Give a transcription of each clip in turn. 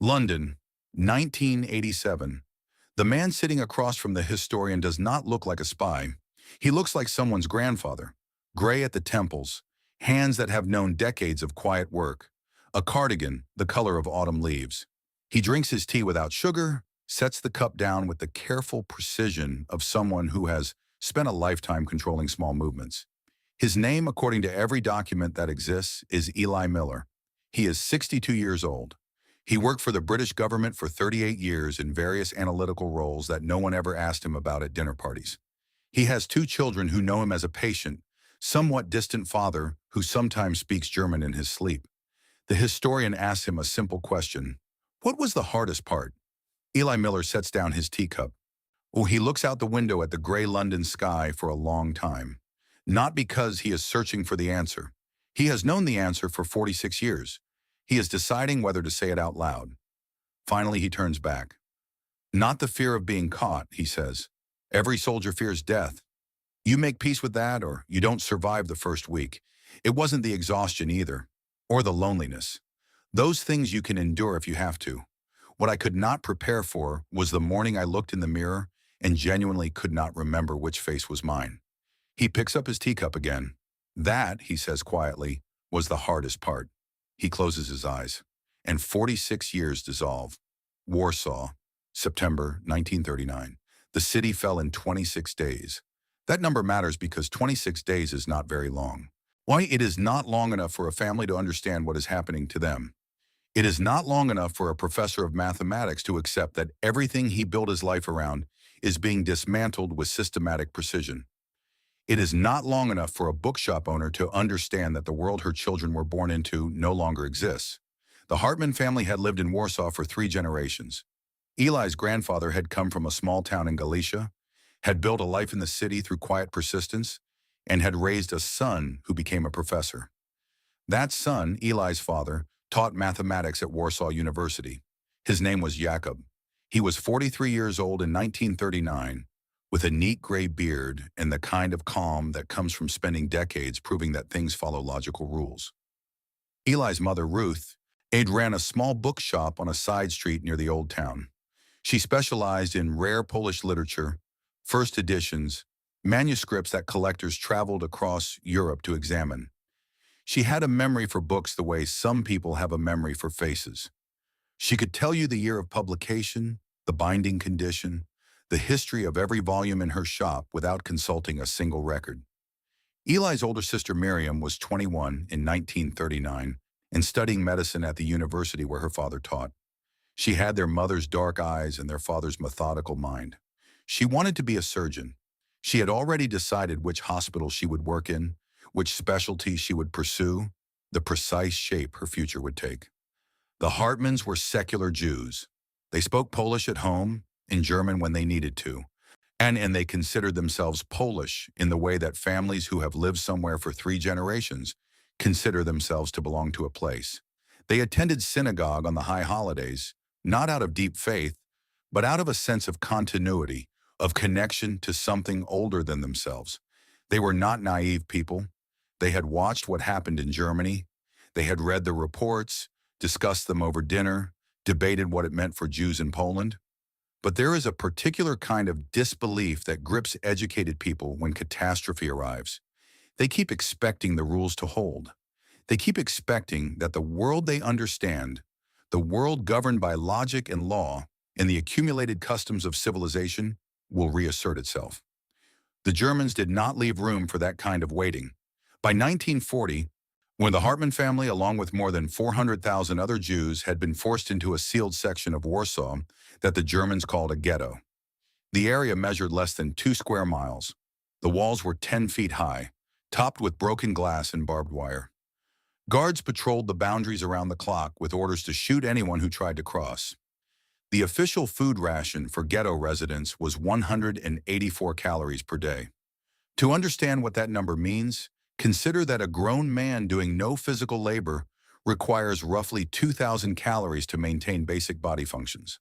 London, 1987. The man sitting across from the historian does not look like a spy. He looks like someone's grandfather, gray at the temples, hands that have known decades of quiet work, a cardigan the color of autumn leaves. He drinks his tea without sugar, sets the cup down with the careful precision of someone who has spent a lifetime controlling small movements. His name, according to every document that exists, is Eli Miller. He is 62 years old. He worked for the British government for 38 years in various analytical roles that no one ever asked him about at dinner parties. He has two children who know him as a patient, somewhat distant father who sometimes speaks German in his sleep. The historian asks him a simple question. What was the hardest part? Eli Miller sets down his teacup. Oh, he looks out the window at the gray London sky for a long time. Not because he is searching for the answer. He has known the answer for 46 years. He is deciding whether to say it out loud. Finally, he turns back. Not the fear of being caught, he says. Every soldier fears death. You make peace with that, or you don't survive the first week. It wasn't the exhaustion either, or the loneliness. Those things you can endure if you have to. What I could not prepare for was the morning I looked in the mirror and genuinely could not remember which face was mine. He picks up his teacup again. That, he says quietly, was the hardest part. He closes his eyes, and 46 years dissolve. Warsaw, September 1939. The city fell in 26 days. That number matters because 26 days is not very long. Why? It is not long enough for a family to understand what is happening to them. It is not long enough for a professor of mathematics to accept that everything he built his life around is being dismantled with systematic precision. It is not long enough for a bookshop owner to understand that the world her children were born into no longer exists. The Hartman family had lived in Warsaw for 3 generations. Eli's grandfather had come from a small town in Galicia, had built a life in the city through quiet persistence, and had raised a son who became a professor. That son, Eli's father, taught mathematics at Warsaw University. His name was Jakob. He was 43 years old in 1939, with a neat gray beard and the kind of calm that comes from spending decades proving that things follow logical rules. Eli's mother, Ruth, ran a small bookshop on a side street near the old town. She specialized in rare Polish literature, first editions, manuscripts that collectors traveled across Europe to examine. She had a memory for books the way some people have a memory for faces. She could tell you the year of publication, the binding condition, the history of every volume in her shop without consulting a single record. Eli's older sister Miriam was 21 in 1939 and studying medicine at the university where her father taught. She had their mother's dark eyes and their father's methodical mind. She wanted to be a surgeon. She had already decided which hospital she would work in, which specialty she would pursue, the precise shape her future would take. The Hartmans were secular Jews. They spoke Polish at home, in German when they needed to, and they considered themselves Polish in the way that families who have lived somewhere for 3 generations consider themselves to belong to a place. They attended synagogue on the high holidays, not out of deep faith, but out of a sense of continuity, of connection to something older than themselves. They were not naive people. They had watched what happened in Germany. They had read the reports, discussed them over dinner, debated what it meant for Jews in Poland. But there is a particular kind of disbelief that grips educated people when catastrophe arrives. They keep expecting the rules to hold. They keep expecting that the world they understand, the world governed by logic and law, and the accumulated customs of civilization, will reassert itself. The Germans did not leave room for that kind of waiting. By 1940, when the Hartman family, along with more than 400,000 other Jews, had been forced into a sealed section of Warsaw that the Germans called a ghetto. The area measured less than 2 square miles. The walls were 10 feet high, topped with broken glass and barbed wire. Guards patrolled the boundaries around the clock with orders to shoot anyone who tried to cross. The official food ration for ghetto residents was 184 calories per day. To understand what that number means, consider that a grown man doing no physical labor requires roughly 2,000 calories to maintain basic body functions.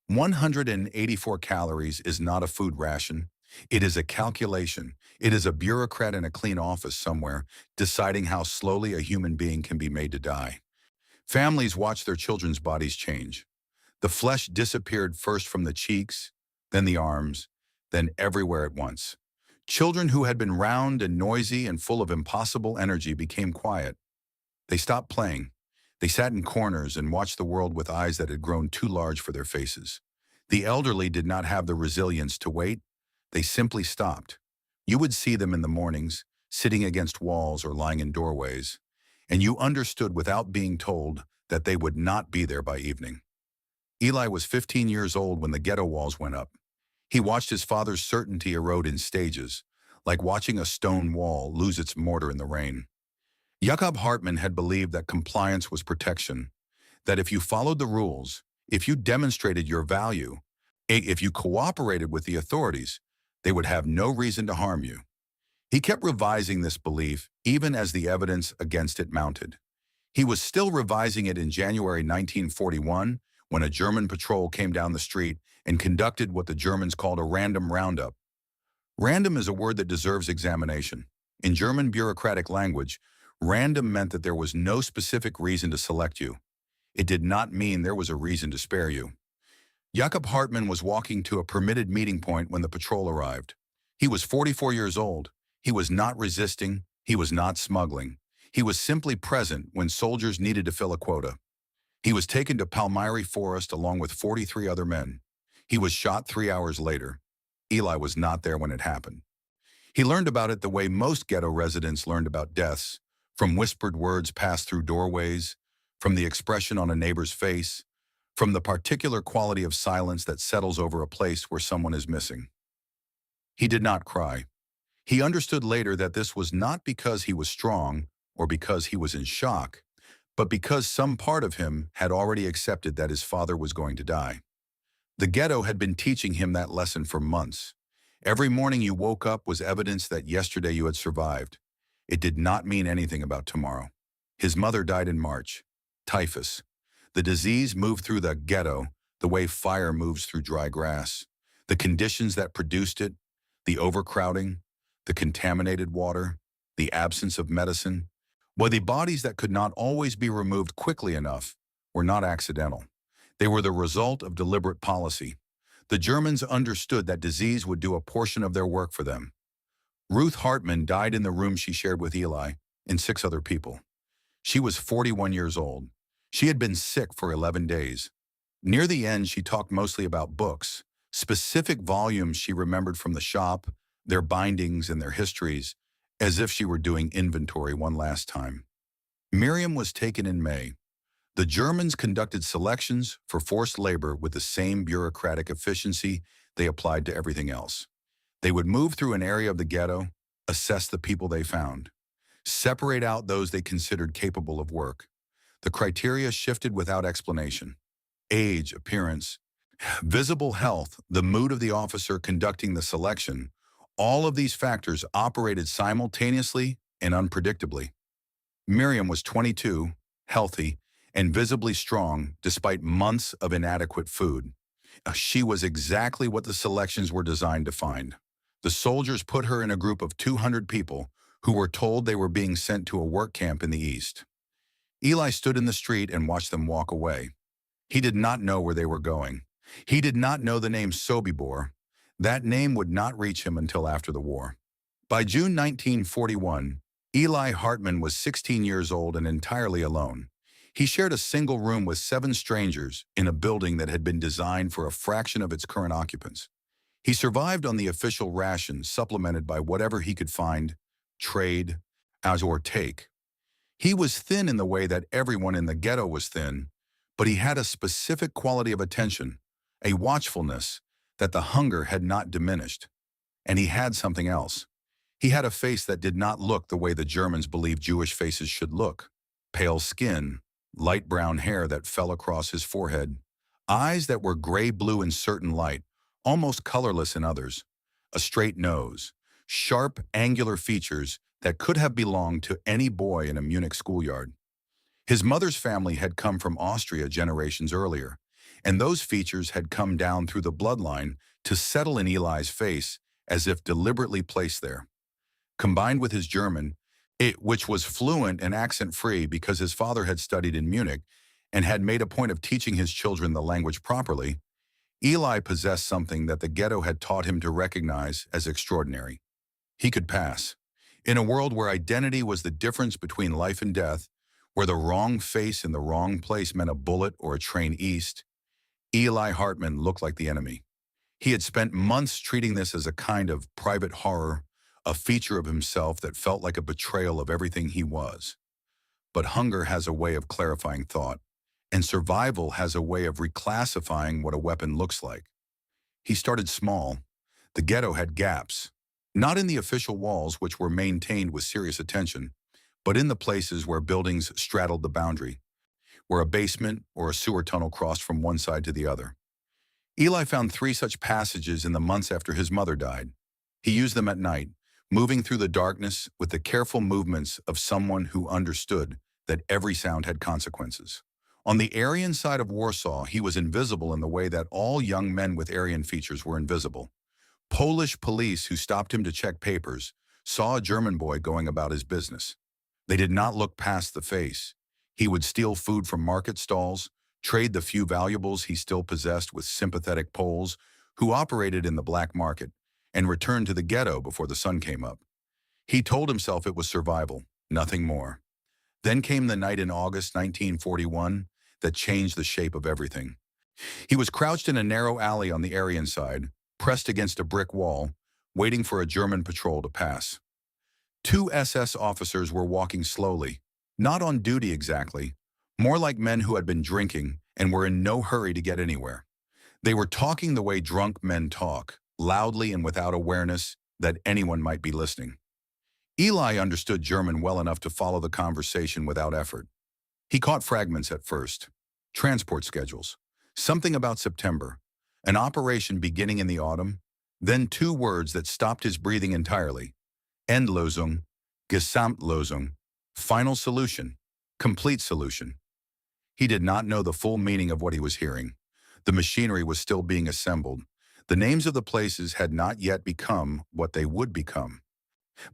184 calories is not a food ration. It is a calculation. It is a bureaucrat in a clean office somewhere deciding how slowly a human being can be made to die. Families watched their children's bodies change. The flesh disappeared first from the cheeks, then the arms, then everywhere at once. Children who had been round and noisy and full of impossible energy became quiet. They stopped playing. They sat in corners and watched the world with eyes that had grown too large for their faces. The elderly did not have the resilience to wait. They simply stopped. You would see them in the mornings, sitting against walls or lying in doorways, and you understood without being told that they would not be there by evening. Eli was 15 years old when the ghetto walls went up. He watched his father's certainty erode in stages, like watching a stone wall lose its mortar in the rain. Jakob Hartman had believed that compliance was protection, that if you followed the rules, if you demonstrated your value, if you cooperated with the authorities, they would have no reason to harm you. He kept revising this belief even as the evidence against it mounted. He was still revising it in January 1941 when a German patrol came down the street and conducted what the Germans called a random roundup. Random is a word that deserves examination. In German bureaucratic language, random meant that there was no specific reason to select you. It did not mean there was a reason to spare you. Jakob Hartman was walking to a permitted meeting point when the patrol arrived. He was 44 years old. He was not resisting. He was not smuggling. He was simply present when soldiers needed to fill a quota. He was taken to Palmyra Forest along with 43 other men. He was shot 3 hours later. Eli was not there when it happened. He learned about it the way most ghetto residents learned about deaths, from whispered words passed through doorways, from the expression on a neighbor's face, from the particular quality of silence that settles over a place where someone is missing. He did not cry. He understood later that this was not because he was strong or because he was in shock, but because some part of him had already accepted that his father was going to die. The ghetto had been teaching him that lesson for months. Every morning you woke up was evidence that yesterday you had survived. It did not mean anything about tomorrow. His mother died in March. Typhus. The disease moved through the ghetto the way fire moves through dry grass. The conditions that produced it, the overcrowding, the contaminated water, the absence of medicine, well, the bodies that could not always be removed quickly enough were not accidental. They were the result of deliberate policy. The Germans understood that disease would do a portion of their work for them. Ruth Hartman died in the room she shared with Eli and 6 other people. She was 41 years old. She had been sick for 11 days. Near the end, she talked mostly about books, specific volumes she remembered from the shop, their bindings and their histories, as if she were doing inventory one last time. Miriam was taken in May. The Germans conducted selections for forced labor with the same bureaucratic efficiency they applied to everything else. They would move through an area of the ghetto, assess the people they found, separate out those they considered capable of work. The criteria shifted without explanation. Age, appearance, visible health, the mood of the officer conducting the selection, all of these factors operated simultaneously and unpredictably. Miriam was 22, healthy, and visibly strong despite months of inadequate food. She was exactly what the selections were designed to find. The soldiers put her in a group of 200 people who were told they were being sent to a work camp in the east. Eli stood in the street and watched them walk away. He did not know where they were going. He did not know the name Sobibor. That name would not reach him until after the war. By June 1941, Eli Hartman was 16 years old and entirely alone. He shared a single room with 7 strangers in a building that had been designed for a fraction of its current occupants. He survived on the official ration supplemented by whatever he could find, trade, as or take. He was thin in the way that everyone in the ghetto was thin, but he had a specific quality of attention, a watchfulness, that the hunger had not diminished. And he had something else. He had a face that did not look the way the Germans believed Jewish faces should look. Pale skin, light brown hair that fell across his forehead, eyes that were gray-blue in certain light, almost colorless in others, a straight nose, sharp, angular features that could have belonged to any boy in a Munich schoolyard. His mother's family had come from Austria generations earlier, and those features had come down through the bloodline to settle in Eli's face as if deliberately placed there. Combined with his German, which was fluent and accent-free because his father had studied in Munich, and had made a point of teaching his children the language properly, Eli possessed something that the ghetto had taught him to recognize as extraordinary. He could pass. In a world where identity was the difference between life and death, where the wrong face in the wrong place meant a bullet or a train east, Eli Hartman looked like the enemy. He had spent months treating this as a kind of private horror, a feature of himself that felt like a betrayal of everything he was. But hunger has a way of clarifying thought, and survival has a way of reclassifying what a weapon looks like. He started small. The ghetto had gaps, not in the official walls, which were maintained with serious attention, but in the places where buildings straddled the boundary, where a basement or a sewer tunnel crossed from one side to the other. Eli found 3 such passages in the months after his mother died. He used them at night, moving through the darkness with the careful movements of someone who understood that every sound had consequences. On the Aryan side of Warsaw, he was invisible in the way that all young men with Aryan features were invisible. Polish police who stopped him to check papers saw a German boy going about his business. They did not look past the face. He would steal food from market stalls, trade the few valuables he still possessed with sympathetic Poles who operated in the black market, and return to the ghetto before the sun came up. He told himself it was survival, nothing more. Then came the night in August 1941 that changed the shape of everything. He was crouched in a narrow alley on the Aryan side, pressed against a brick wall, waiting for a German patrol to pass. 2 SS officers were walking slowly, not on duty exactly, more like men who had been drinking and were in no hurry to get anywhere. They were talking the way drunk men talk, loudly and without awareness that anyone might be listening. Eli understood German well enough to follow the conversation without effort. He caught fragments at first. Transport schedules, something about September, an operation beginning in the autumn, then 2 words that stopped his breathing entirely. Endlösung, Gesamtlösung, final solution, complete solution. He did not know the full meaning of what he was hearing. The machinery was still being assembled. The names of the places had not yet become what they would become.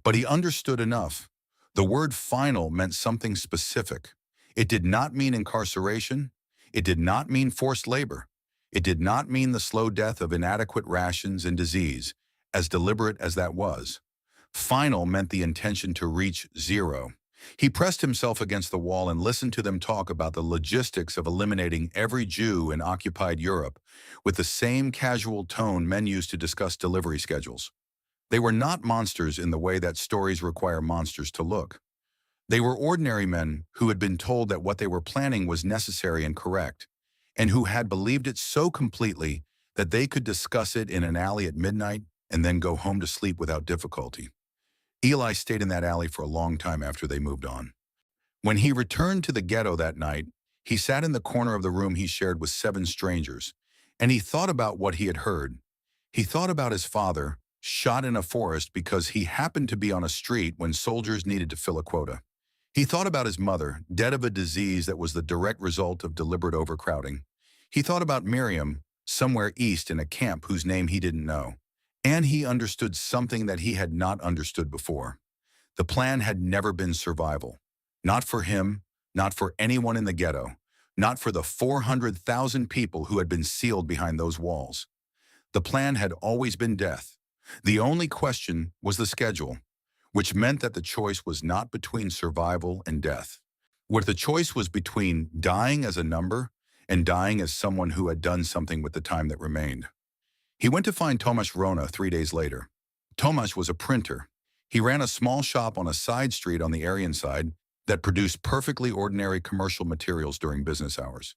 But he understood enough. The word final meant something specific. It did not mean incarceration. It did not mean forced labor. It did not mean the slow death of inadequate rations and disease, as deliberate as that was. Final meant the intention to reach zero. He pressed himself against the wall and listened to them talk about the logistics of eliminating every Jew in occupied Europe with the same casual tone men used to discuss delivery schedules. They were not monsters in the way that stories require monsters to look. They were ordinary men who had been told that what they were planning was necessary and correct, and who had believed it so completely that they could discuss it in an alley at midnight and then go home to sleep without difficulty. Eli stayed in that alley for a long time after they moved on. When he returned to the ghetto that night, he sat in the corner of the room he shared with 7 strangers, and he thought about what he had heard. He thought about his father, shot in a forest because he happened to be on a street when soldiers needed to fill a quota. He thought about his mother, dead of a disease that was the direct result of deliberate overcrowding. He thought about Miriam, somewhere east in a camp whose name he didn't know. And he understood something that he had not understood before. The plan had never been survival. Not for him, not for anyone in the ghetto, not for the 400,000 people who had been sealed behind those walls. The plan had always been death. The only question was the schedule, which meant that the choice was not between survival and death. What the choice was between dying as a number and dying as someone who had done something with the time that remained. He went to find Tomasz Rona 3 days later. Tomasz was a printer. He ran a small shop on a side street on the Aryan side that produced perfectly ordinary commercial materials during business hours.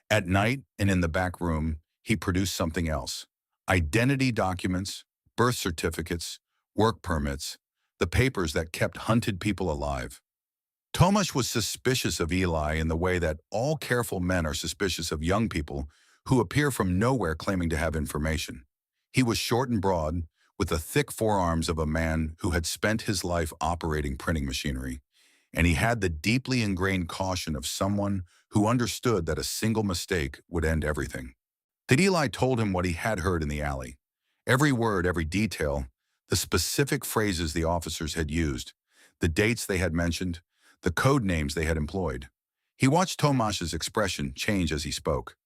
At night and in the back room, he produced something else. Identity documents, birth certificates, work permits, the papers that kept hunted people alive. Tomasz was suspicious of Eli in the way that all careful men are suspicious of young people who appear from nowhere claiming to have information. He was short and broad, with the thick forearms of a man who had spent his life operating printing machinery, and he had the deeply ingrained caution of someone who understood that a single mistake would end everything. That Eli told him what he had heard in the alley. Every word, every detail, the specific phrases the officers had used, the dates they had mentioned, the code names they had employed. He watched Tomasz's expression change as he spoke.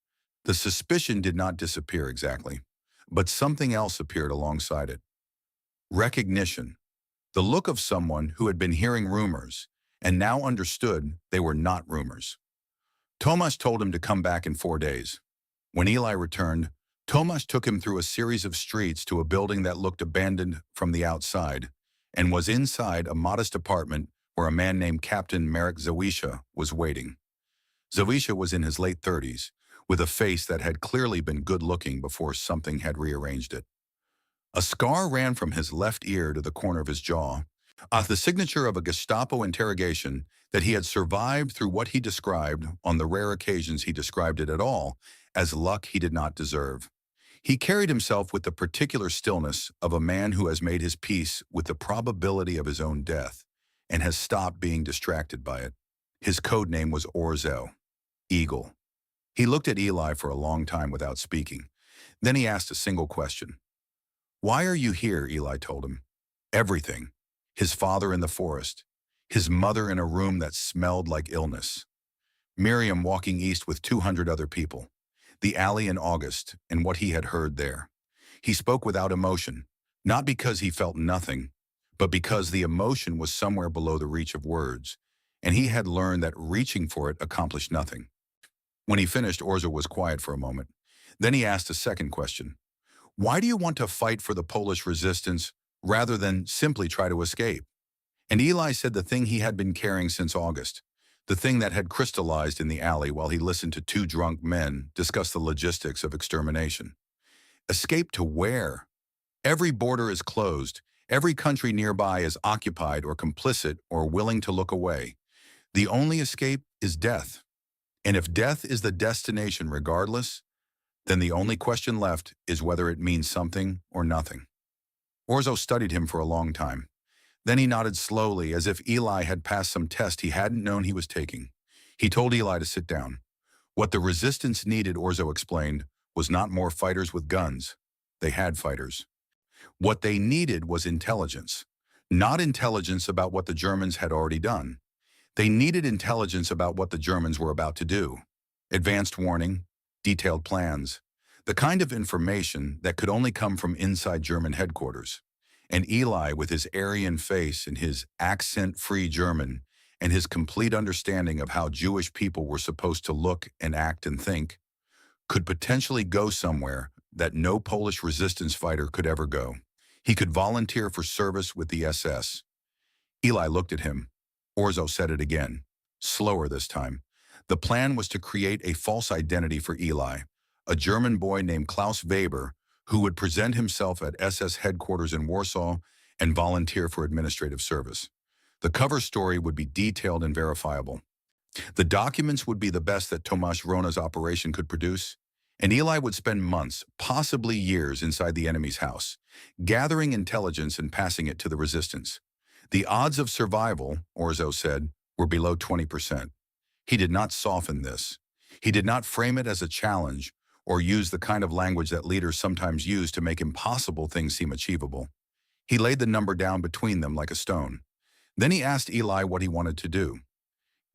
The suspicion did not disappear exactly, but something else appeared alongside it. Recognition. The look of someone who had been hearing rumors and now understood they were not rumors. Tomasz told him to come back in 4 days. When Eli returned, Tomasz took him through a series of streets to a building that looked abandoned from the outside and was inside a modest apartment where a man named Captain Marek Zawisza was waiting. Zawisza was in his late 30s, with a face that had clearly been good-looking before something had rearranged it. A scar ran from his left ear to the corner of his jaw, the signature of a Gestapo interrogation that he had survived through what he described, on the rare occasions he described it at all, as luck he did not deserve. He carried himself with the particular stillness of a man who has made his peace with the probability of his own death and has stopped being distracted by it. His code name was Orzo, Eagle. He looked at Eli for a long time without speaking. Then he asked a single question. "Why are you here?" Eli told him. Everything. His father in the forest. His mother in a room that smelled like illness. Miriam walking east with 200 other people. The alley in August and what he had heard there. He spoke without emotion, not because he felt nothing, but because the emotion was somewhere below the reach of words, and he had learned that reaching for it accomplished nothing. When he finished, Orzo was quiet for a moment. Then he asked a second question. "Why do you want to fight for the Polish resistance rather than simply try to escape?" And Eli said the thing he had been carrying since August, the thing that had crystallized in the alley while he listened to two drunk men discuss the logistics of extermination. Escape to where? Every border is closed. Every country nearby is occupied or complicit or willing to look away. The only escape is death. And if death is the destination regardless, then the only question left is whether it means something or nothing. Orzo studied him for a long time. Then he nodded slowly, as if Eli had passed some test he hadn't known he was taking. He told Eli to sit down. What the resistance needed, Orzo explained, was not more fighters with guns. They had fighters. What they needed was intelligence. Not intelligence about what the Germans had already done. They needed intelligence about what the Germans were about to do. Advanced warning, detailed plans, the kind of information that could only come from inside German headquarters. And Eli, with his Aryan face and his accent-free German and his complete understanding of how Jewish people were supposed to look and act and think, could potentially go somewhere that no Polish resistance fighter could ever go. He could volunteer for service with the SS. Eli looked at him. Orzo said it again, slower this time. The plan was to create a false identity for Eli, a German boy named Klaus Weber, who would present himself at SS headquarters in Warsaw and volunteer for administrative service. The cover story would be detailed and verifiable. The documents would be the best that Tomasz Rona's operation could produce, and Eli would spend months, possibly years, inside the enemy's house, gathering intelligence and passing it to the resistance. The odds of survival, Orzo said, were below 20%. He did not soften this. He did not frame it as a challenge or use the kind of language that leaders sometimes use to make impossible things seem achievable. He laid the number down between them like a stone. Then he asked Eli what he wanted to do.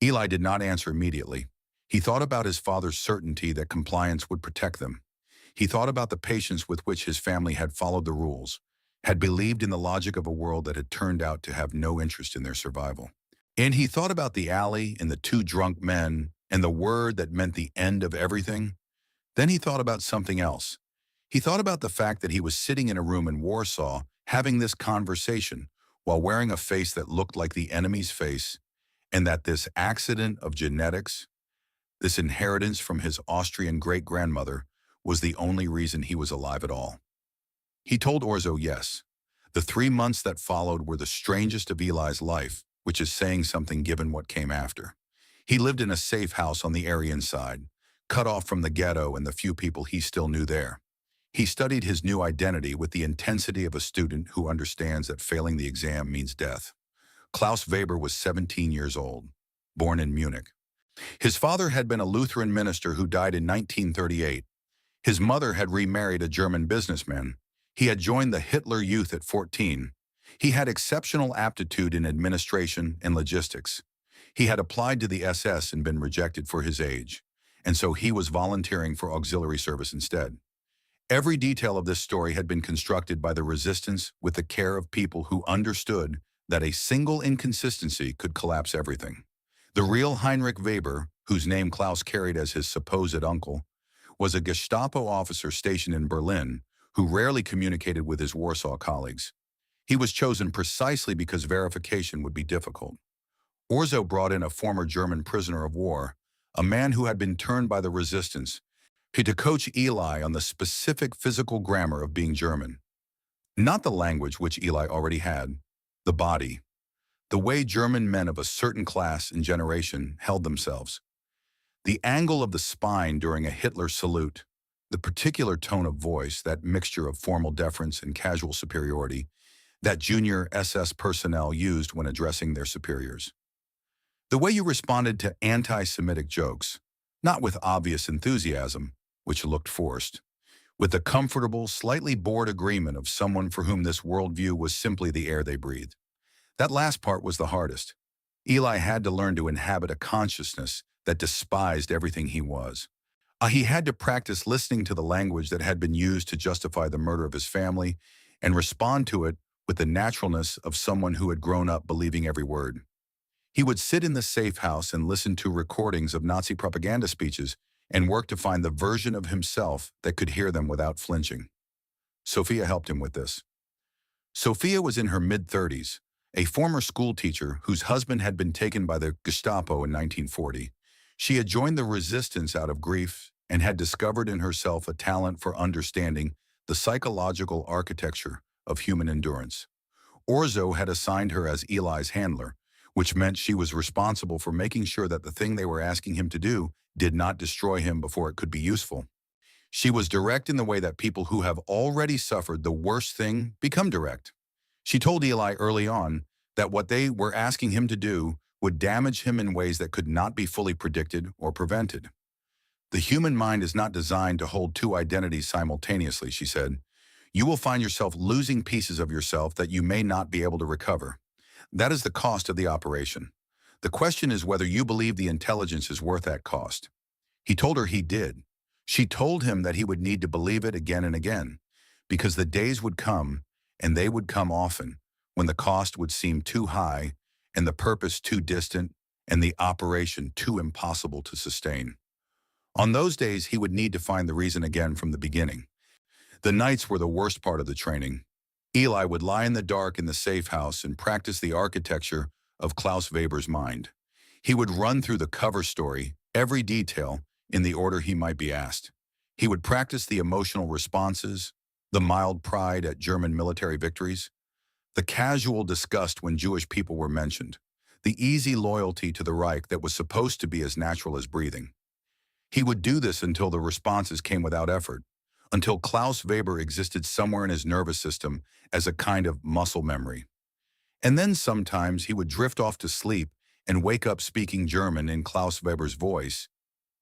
Eli did not answer immediately. He thought about his father's certainty that compliance would protect them. He thought about the patience with which his family had followed the rules, had believed in the logic of a world that had turned out to have no interest in their survival. And he thought about the alley and the two drunk men and the word that meant the end of everything. Then he thought about something else. He thought about the fact that he was sitting in a room in Warsaw having this conversation while wearing a face that looked like the enemy's face, and that this accident of genetics, this inheritance from his Austrian great-grandmother, was the only reason he was alive at all. He told Orzo yes. The 3 months that followed were the strangest of Eli's life, which is saying something given what came after. He lived in a safe house on the Aryan side, cut off from the ghetto and the few people he still knew there. He studied his new identity with the intensity of a student who understands that failing the exam means death. Klaus Weber was 17 years old, born in Munich. His father had been a Lutheran minister who died in 1938. His mother had remarried a German businessman. He had joined the Hitler Youth at 14. He had exceptional aptitude in administration and logistics. He had applied to the SS and been rejected for his age, and so he was volunteering for auxiliary service instead. Every detail of this story had been constructed by the resistance with the care of people who understood that a single inconsistency could collapse everything. The real Heinrich Weber, whose name Klaus carried as his supposed uncle, was a Gestapo officer stationed in Berlin who rarely communicated with his Warsaw colleagues. He was chosen precisely because verification would be difficult. Orzo brought in a former German prisoner of war, a man who had been turned by the resistance, to coach Eli on the specific physical grammar of being German. Not the language which Eli already had, the body, the way German men of a certain class and generation held themselves. The angle of the spine during a Hitler salute, the particular tone of voice, that mixture of formal deference and casual superiority, that junior SS personnel used when addressing their superiors. The way you responded to anti-Semitic jokes, not with obvious enthusiasm, which looked forced, with the comfortable, slightly bored agreement of someone for whom this worldview was simply the air they breathed. That last part was the hardest. Eli had to learn to inhabit a consciousness that despised everything he was. He had to practice listening to the language that had been used to justify the murder of his family and respond to it with the naturalness of someone who had grown up believing every word. He would sit in the safe house and listen to recordings of Nazi propaganda speeches and work to find the version of himself that could hear them without flinching. Sophia helped him with this. Sophia was in her mid-30s, a former school teacher whose husband had been taken by the Gestapo in 1940. She had joined the resistance out of grief and had discovered in herself a talent for understanding the psychological architecture of human endurance. Orzo had assigned her as Eli's handler, which meant she was responsible for making sure that the thing they were asking him to do did not destroy him before it could be useful. She was direct in the way that people who have already suffered the worst thing become direct. She told Eli early on that what they were asking him to do would damage him in ways that could not be fully predicted or prevented. The human mind is not designed to hold two identities simultaneously, she said. You will find yourself losing pieces of yourself that you may not be able to recover. That is the cost of the operation. The question is whether you believe the intelligence is worth that cost. He told her he did. She told him that he would need to believe it again and again, because the days would come, and they would come often, when the cost would seem too high, and the purpose too distant, and the operation too impossible to sustain. On those days, he would need to find the reason again from the beginning. The nights were the worst part of the training. Eli would lie in the dark in the safe house and practice the architecture of Klaus Weber's mind. He would run through the cover story, every detail, in the order he might be asked. He would practice the emotional responses, the mild pride at German military victories, the casual disgust when Jewish people were mentioned, the easy loyalty to the Reich that was supposed to be as natural as breathing. He would do this until the responses came without effort, until Klaus Weber existed somewhere in his nervous system as a kind of muscle memory. And then sometimes he would drift off to sleep and wake up speaking German in Klaus Weber's voice,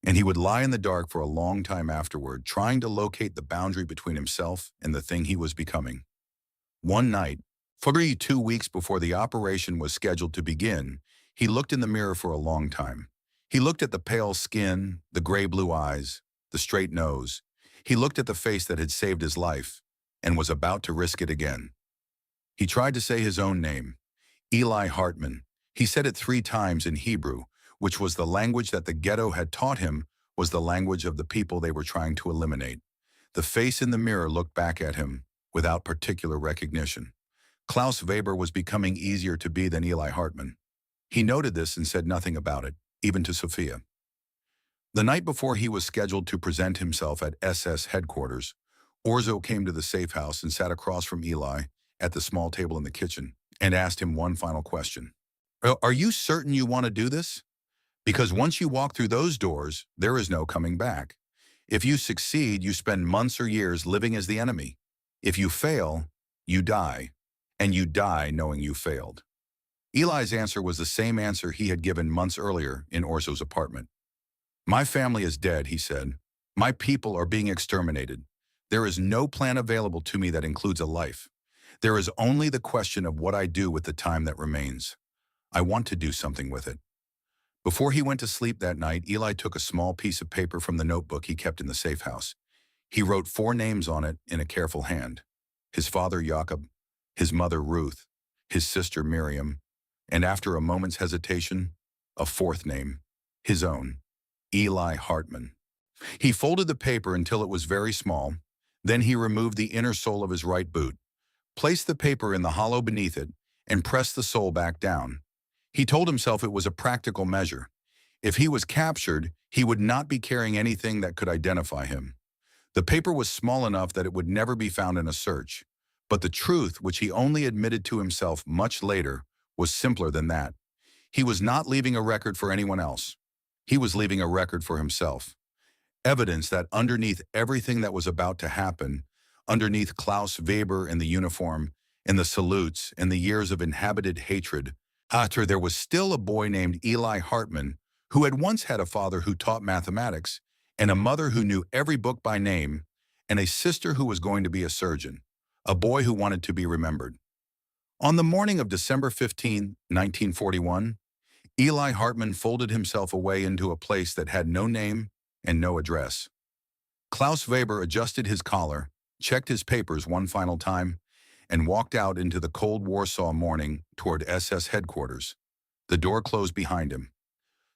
and he would lie in the dark for a long time afterward, trying to locate the boundary between himself and the thing he was becoming. One night, 42 weeks before the operation was scheduled to begin, he looked in the mirror for a long time. He looked at the pale skin, the gray-blue eyes, the straight nose. He looked at the face that had saved his life and was about to risk it again. He tried to say his own name, Eli Hartman. He said it 3 times in Hebrew, which was the language that the ghetto had taught him was the language of the people they were trying to eliminate. The face in the mirror looked back at him without particular recognition. Klaus Weber was becoming easier to be than Eli Hartman. He noted this and said nothing about it, even to Sophia. The night before he was scheduled to present himself at SS headquarters, Orzo came to the safe house and sat across from Eli at the small table in the kitchen and asked him one final question. Are you certain you want to do this? Because once you walk through those doors, there is no coming back. If you succeed, you spend months or years living as the enemy. If you fail, you die, and you die knowing you failed. Eli's answer was the same answer he had given months earlier in Orzo's apartment. My family is dead, he said. My people are being exterminated. There is no plan available to me that includes a life. There is only the question of what I do with the time that remains. I want to do something with it. Before he went to sleep that night, Eli took a small piece of paper from the notebook he kept in the safe house. He wrote 4 names on it in a careful hand. His father, Jakob, his mother, Ruth, his sister, Miriam, and after a moment's hesitation, a 4th name, his own, Eli Hartman. He folded the paper until it was very small. Then he removed the inner sole of his right boot, placed the paper in the hollow beneath it, and pressed the sole back down. He told himself it was a practical measure. If he was captured, he would not be carrying anything that could identify him. The paper was small enough that it would never be found in a search. But the truth, which he only admitted to himself much later, was simpler than that. He was not leaving a record for anyone else. He was leaving a record for himself. Evidence that underneath everything that was about to happen, underneath Klaus Weber and the uniform, and the salutes, and the years of inhabited hatred, there was still a boy named Eli Hartman, who had once had a father who taught mathematics, and a mother who knew every book by name, and a sister who was going to be a surgeon, a boy who wanted to be remembered. On the morning of December 15, 1941, Eli Hartman folded himself away into a place that had no name and no address. Klaus Weber adjusted his collar, checked his papers one final time, and walked out into the cold Warsaw morning toward SS headquarters. The door closed behind him.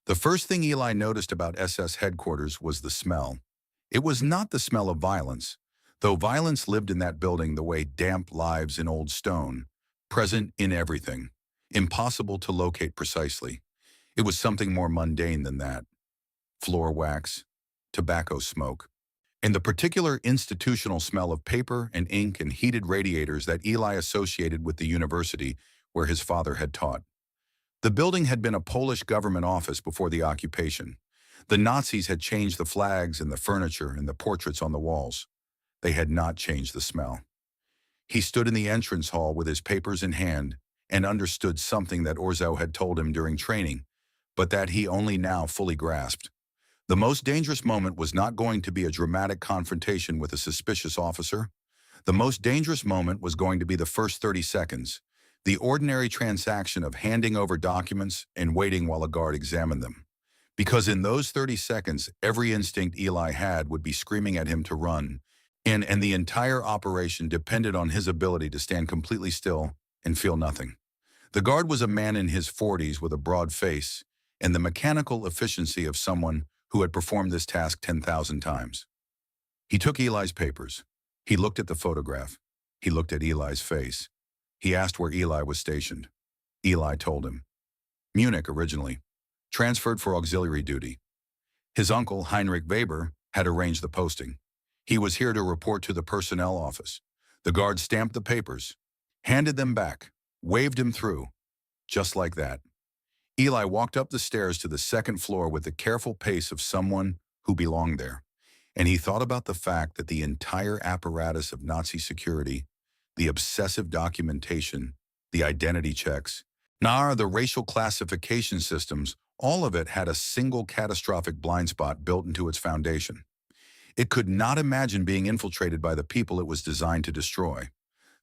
The first thing Eli noticed about SS headquarters was the smell. It was not the smell of violence, though violence lived in that building the way damp lives in old stone, present in everything, impossible to locate precisely. It was something more mundane than that. Floor wax, tobacco smoke, and the particular institutional smell of paper and ink and heated radiators that Eli associated with the university where his father had taught. The building had been a Polish government office before the occupation. The Nazis had changed the flags and the furniture and the portraits on the walls. They had not changed the smell. He stood in the entrance hall with his papers in hand and understood something that Orzo had told him during training, but that he only now fully grasped. The most dangerous moment was not going to be a dramatic confrontation with a suspicious officer. The most dangerous moment was going to be the first 30 seconds, the ordinary transaction of handing over documents and waiting while a guard examined them. Because in those 30 seconds, every instinct Eli had would be screaming at him to run, and the entire operation depended on his ability to stand completely still and feel nothing. The guard was a man in his 40s with a broad face and the mechanical efficiency of someone who had performed this task 10,000 times. He took Eli's papers. He looked at the photograph. He looked at Eli's face. He asked where Eli was stationed. Eli told him. Munich originally, transferred for auxiliary duty. His uncle, Heinrich Weber, had arranged the posting. He was here to report to the personnel office. The guard stamped the papers, handed them back, waved him through, just like that. Eli walked up the stairs to the second floor with the careful pace of someone who belonged there, and he thought about the fact that the entire apparatus of Nazi security, the obsessive documentation, the identity checks, the racial classification systems, all of it had a single catastrophic blind spot built into its foundation. It could not imagine being infiltrated by the people it was designed to destroy.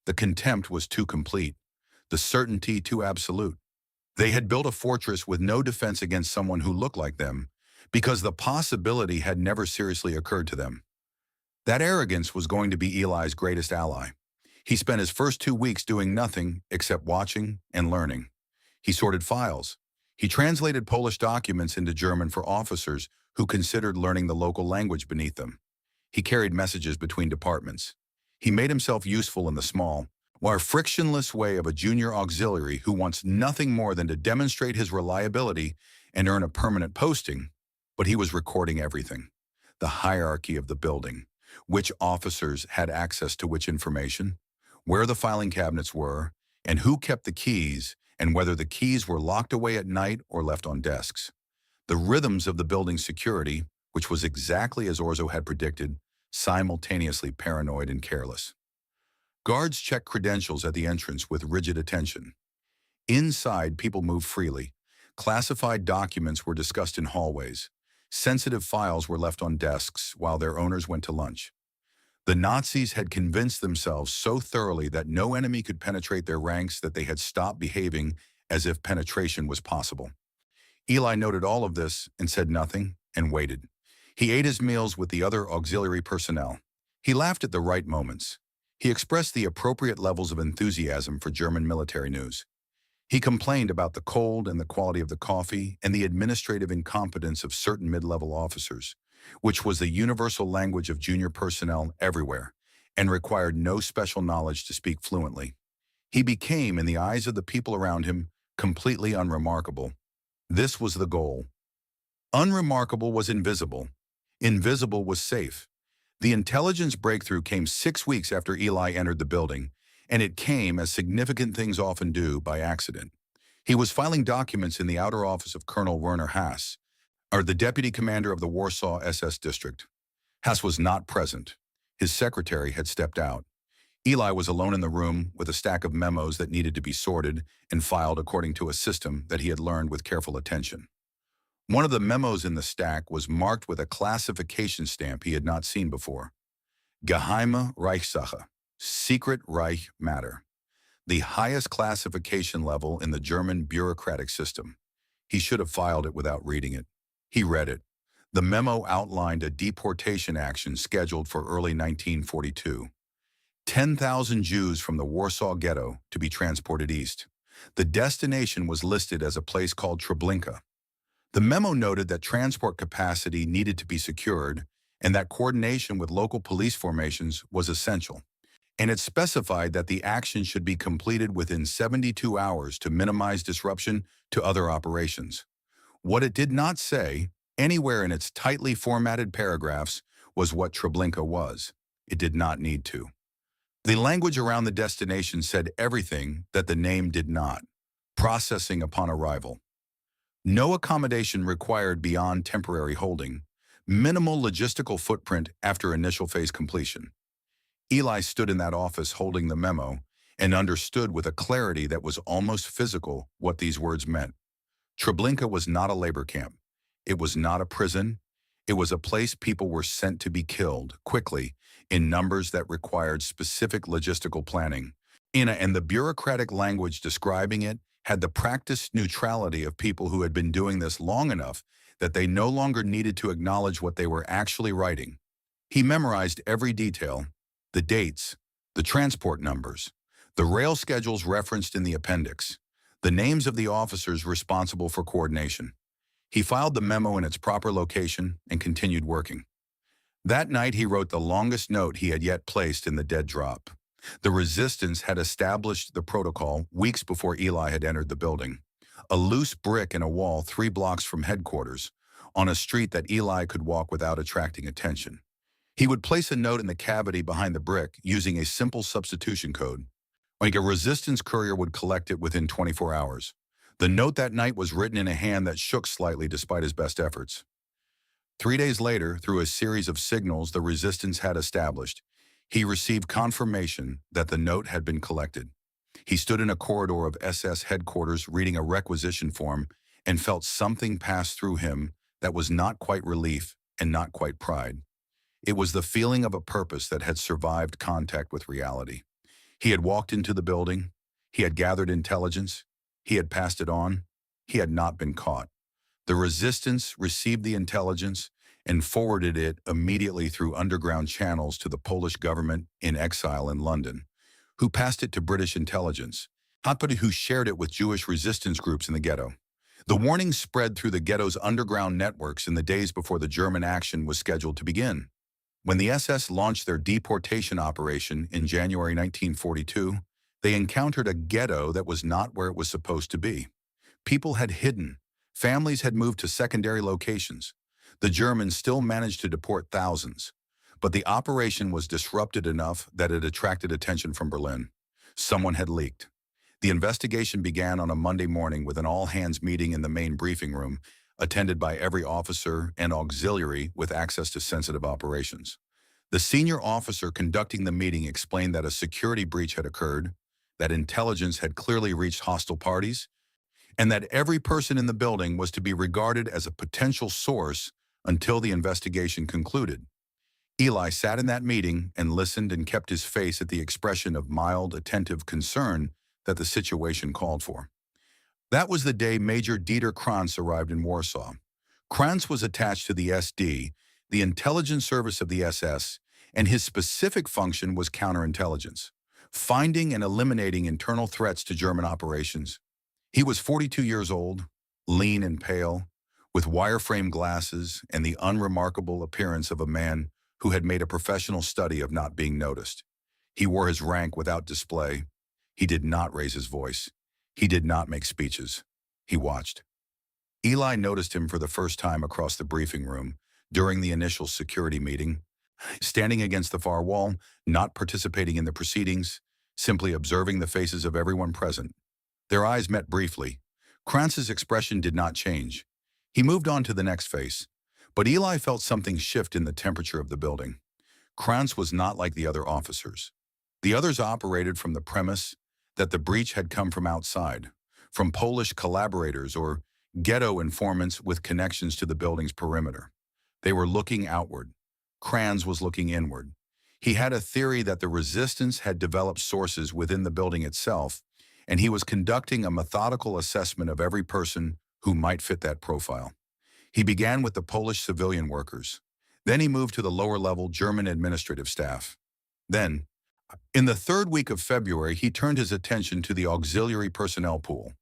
The contempt was too complete, the certainty too absolute. They had built a fortress with no defense against someone who looked like them, because the possibility had never seriously occurred to them. That arrogance was going to be Eli's greatest ally. He spent his first 2 weeks doing nothing except watching and learning. He sorted files. He translated Polish documents into German for officers who considered learning the local language beneath them. He carried messages between departments. He made himself useful in the small, while frictionless way of a junior auxiliary who wants nothing more than to demonstrate his reliability and earn a permanent posting, but he was recording everything. The hierarchy of the building, which officers had access to which information, where the filing cabinets were, and who kept the keys, and whether the keys were locked away at night or left on desks. The rhythms of the building's security, which was exactly as Orzo had predicted, simultaneously paranoid and careless. Guards checked credentials at the entrance with rigid attention. Inside, people moved freely. Classified documents were discussed in hallways. Sensitive files were left on desks while their owners went to lunch. The Nazis had convinced themselves so thoroughly that no enemy could penetrate their ranks that they had stopped behaving as if penetration was possible. Eli noted all of this and said nothing and waited. He ate his meals with the other auxiliary personnel. He laughed at the right moments. He expressed the appropriate levels of enthusiasm for German military news. He complained about the cold and the quality of the coffee and the administrative incompetence of certain mid-level officers, which was the universal language of junior personnel everywhere and required no special knowledge to speak fluently. He became, in the eyes of the people around him, completely unremarkable. This was the goal. Unremarkable was invisible. Invisible was safe. The intelligence breakthrough came 6 weeks after Eli entered the building, and it came, as significant things often do, by accident. He was filing documents in the outer office of Colonel Werner Haas, or the deputy commander of the Warsaw SS district. Haas was not present. His secretary had stepped out. Eli was alone in the room with a stack of memos that needed to be sorted and filed according to a system that he had learned with careful attention. One of the memos in the stack was marked with a classification stamp he had not seen before. Geheime Reichssache, secret Reich matter, the highest classification level in the German bureaucratic system. He should have filed it without reading it. He read it. The memo outlined a deportation action scheduled for early 1942. 10,000 Jews from the Warsaw Ghetto to be transported east. The destination was listed as a place called Treblinka. The memo noted that transport capacity needed to be secured and that coordination with local police formations was essential. And it specified that the action should be completed within 72 hours to minimize disruption to other operations. What it did not say, anywhere in its tightly formatted paragraphs, was what Treblinka was. It did not need to. The language around the destination said everything that the name did not. Processing upon arrival. No accommodation required beyond temporary holding. Minimal logistical footprint after initial phase completion. Eli stood in that office holding the memo and understood with a clarity that was almost physical what these words meant. Treblinka was not a labor camp. It was not a prison. It was a place people were sent to be killed, quickly, in numbers that required specific logistical planning. And the bureaucratic language describing it had the practiced neutrality of people who had been doing this long enough that they no longer needed to acknowledge what they were actually writing. He memorized every detail, the dates, the transport numbers, the rail schedules referenced in the appendix, the names of the officers responsible for coordination. He filed the memo in its proper location and continued working. That night he wrote the longest note he had yet placed in the dead drop. The resistance had established the protocol weeks before Eli had entered the building. A loose brick in a wall 3 blocks from headquarters, on a street that Eli could walk without attracting attention. He would place a note in the cavity behind the brick using a simple substitution code. Like a resistance courier would collect it within 24 hours. The note that night was written in a hand that shook slightly despite his best efforts. 3 days later, through a series of signals the resistance had established, he received confirmation that the note had been collected. He stood in a corridor of SS headquarters reading a requisition form and felt something pass through him that was not quite relief and not quite pride. It was the feeling of a purpose that had survived contact with reality. He had walked into the building. He had gathered intelligence. He had passed it on. He had not been caught. The resistance received the intelligence and forwarded it immediately through underground channels to the Polish government in exile in London, who passed it to British intelligence, who shared it with Jewish resistance groups in the ghetto. The warning spread through the ghetto's underground networks in the days before the German action was scheduled to begin. When the SS launched their deportation operation in January 1942, they encountered a ghetto that was not where it was supposed to be. People had hidden. Families had moved to secondary locations. The Germans still managed to deport thousands, but the operation was disrupted enough that it attracted attention from Berlin. Someone had leaked. The investigation began on a Monday morning with an all-hands meeting in the main briefing room, attended by every officer and auxiliary with access to sensitive operations. The senior officer conducting the meeting explained that a security breach had occurred, that intelligence had clearly reached hostile parties, and that every person in the building was to be regarded as a potential source until the investigation concluded. Eli sat in that meeting and listened and kept his face at the expression of mild, attentive concern that the situation called for. That was the day Major Dieter Kranz arrived in Warsaw. Kranz was attached to the SD, the intelligence service of the SS, and his specific function was counterintelligence, finding and eliminating internal threats to German operations. He was 42 years old, lean and pale, with wireframe glasses and the unremarkable appearance of a man who had made a professional study of not being noticed. He wore his rank without display. He did not raise his voice. He did not make speeches. He watched. Eli noticed him for the first time across the briefing room during the initial security meeting, standing against the far wall, not participating in the proceedings, simply observing the faces of everyone present. Their eyes met briefly. Kranz's expression did not change. He moved on to the next face, but Eli felt something shift in the temperature of the building. Kranz was not like the other officers. The others operated from the premise that the breach had come from outside, from Polish collaborators or ghetto informants with connections to the building's perimeter. They were looking outward. Kranz was looking inward. He had a theory that the resistance had developed sources within the building itself, and he was conducting a methodical assessment of every person who might fit that profile. He began with the Polish civilian workers. Then he moved to the lower-level German administrative staff. Then, in the third week of February, he turned his attention to the auxiliary personnel pool.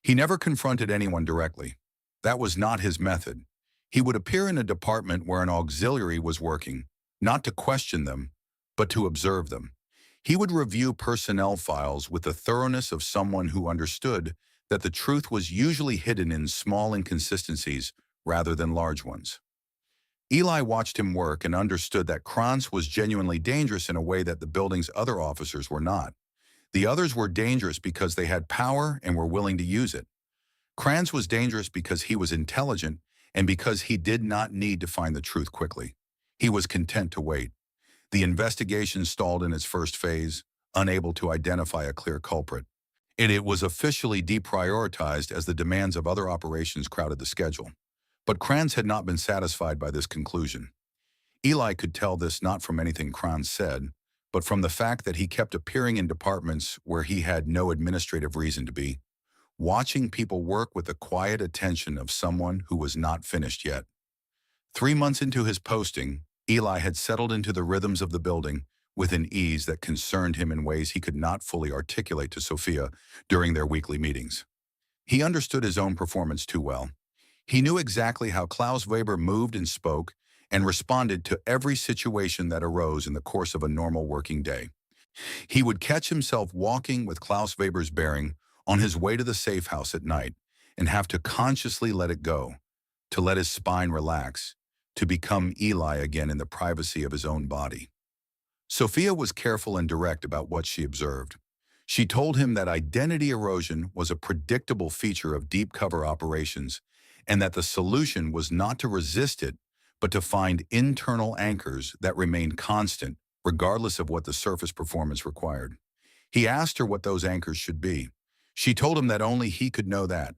He never confronted anyone directly. That was not his method. He would appear in a department where an auxiliary was working, not to question them, but to observe them. He would review personnel files with the thoroughness of someone who understood that the truth was usually hidden in small inconsistencies rather than large ones. Eli watched him work and understood that Kranz was genuinely dangerous in a way that the building's other officers were not. The others were dangerous because they had power and were willing to use it. Kranz was dangerous because he was intelligent and because he did not need to find the truth quickly. He was content to wait. The investigation stalled in its first phase, unable to identify a clear culprit. It was officially deprioritized as the demands of other operations crowded the schedule. But Kranz had not been satisfied by this conclusion. Eli could tell this not from anything Kranz said, but from the fact that he kept appearing in departments where he had no administrative reason to be, watching people work with the quiet attention of someone who was not finished yet. 3 months into his posting, Eli had settled into the rhythms of the building with an ease that concerned him in ways he could not fully articulate to Sophia during their weekly meetings. He understood his own performance too well. He knew exactly how Klaus Weber moved and spoke and responded to every situation that arose in the course of a normal working day. He would catch himself walking with Klaus Weber's bearing on his way to the safe house at night and have to consciously let it go, to let his spine relax, to become Eli again in the privacy of his own body. Sophia was careful and direct about what she observed. She told him that identity erosion was a predictable feature of deep cover operations and that the solution was not to resist it, but to find internal anchors that remained constant, regardless of what the surface performance required. He asked her what those anchors should be. She told him that only he could know that,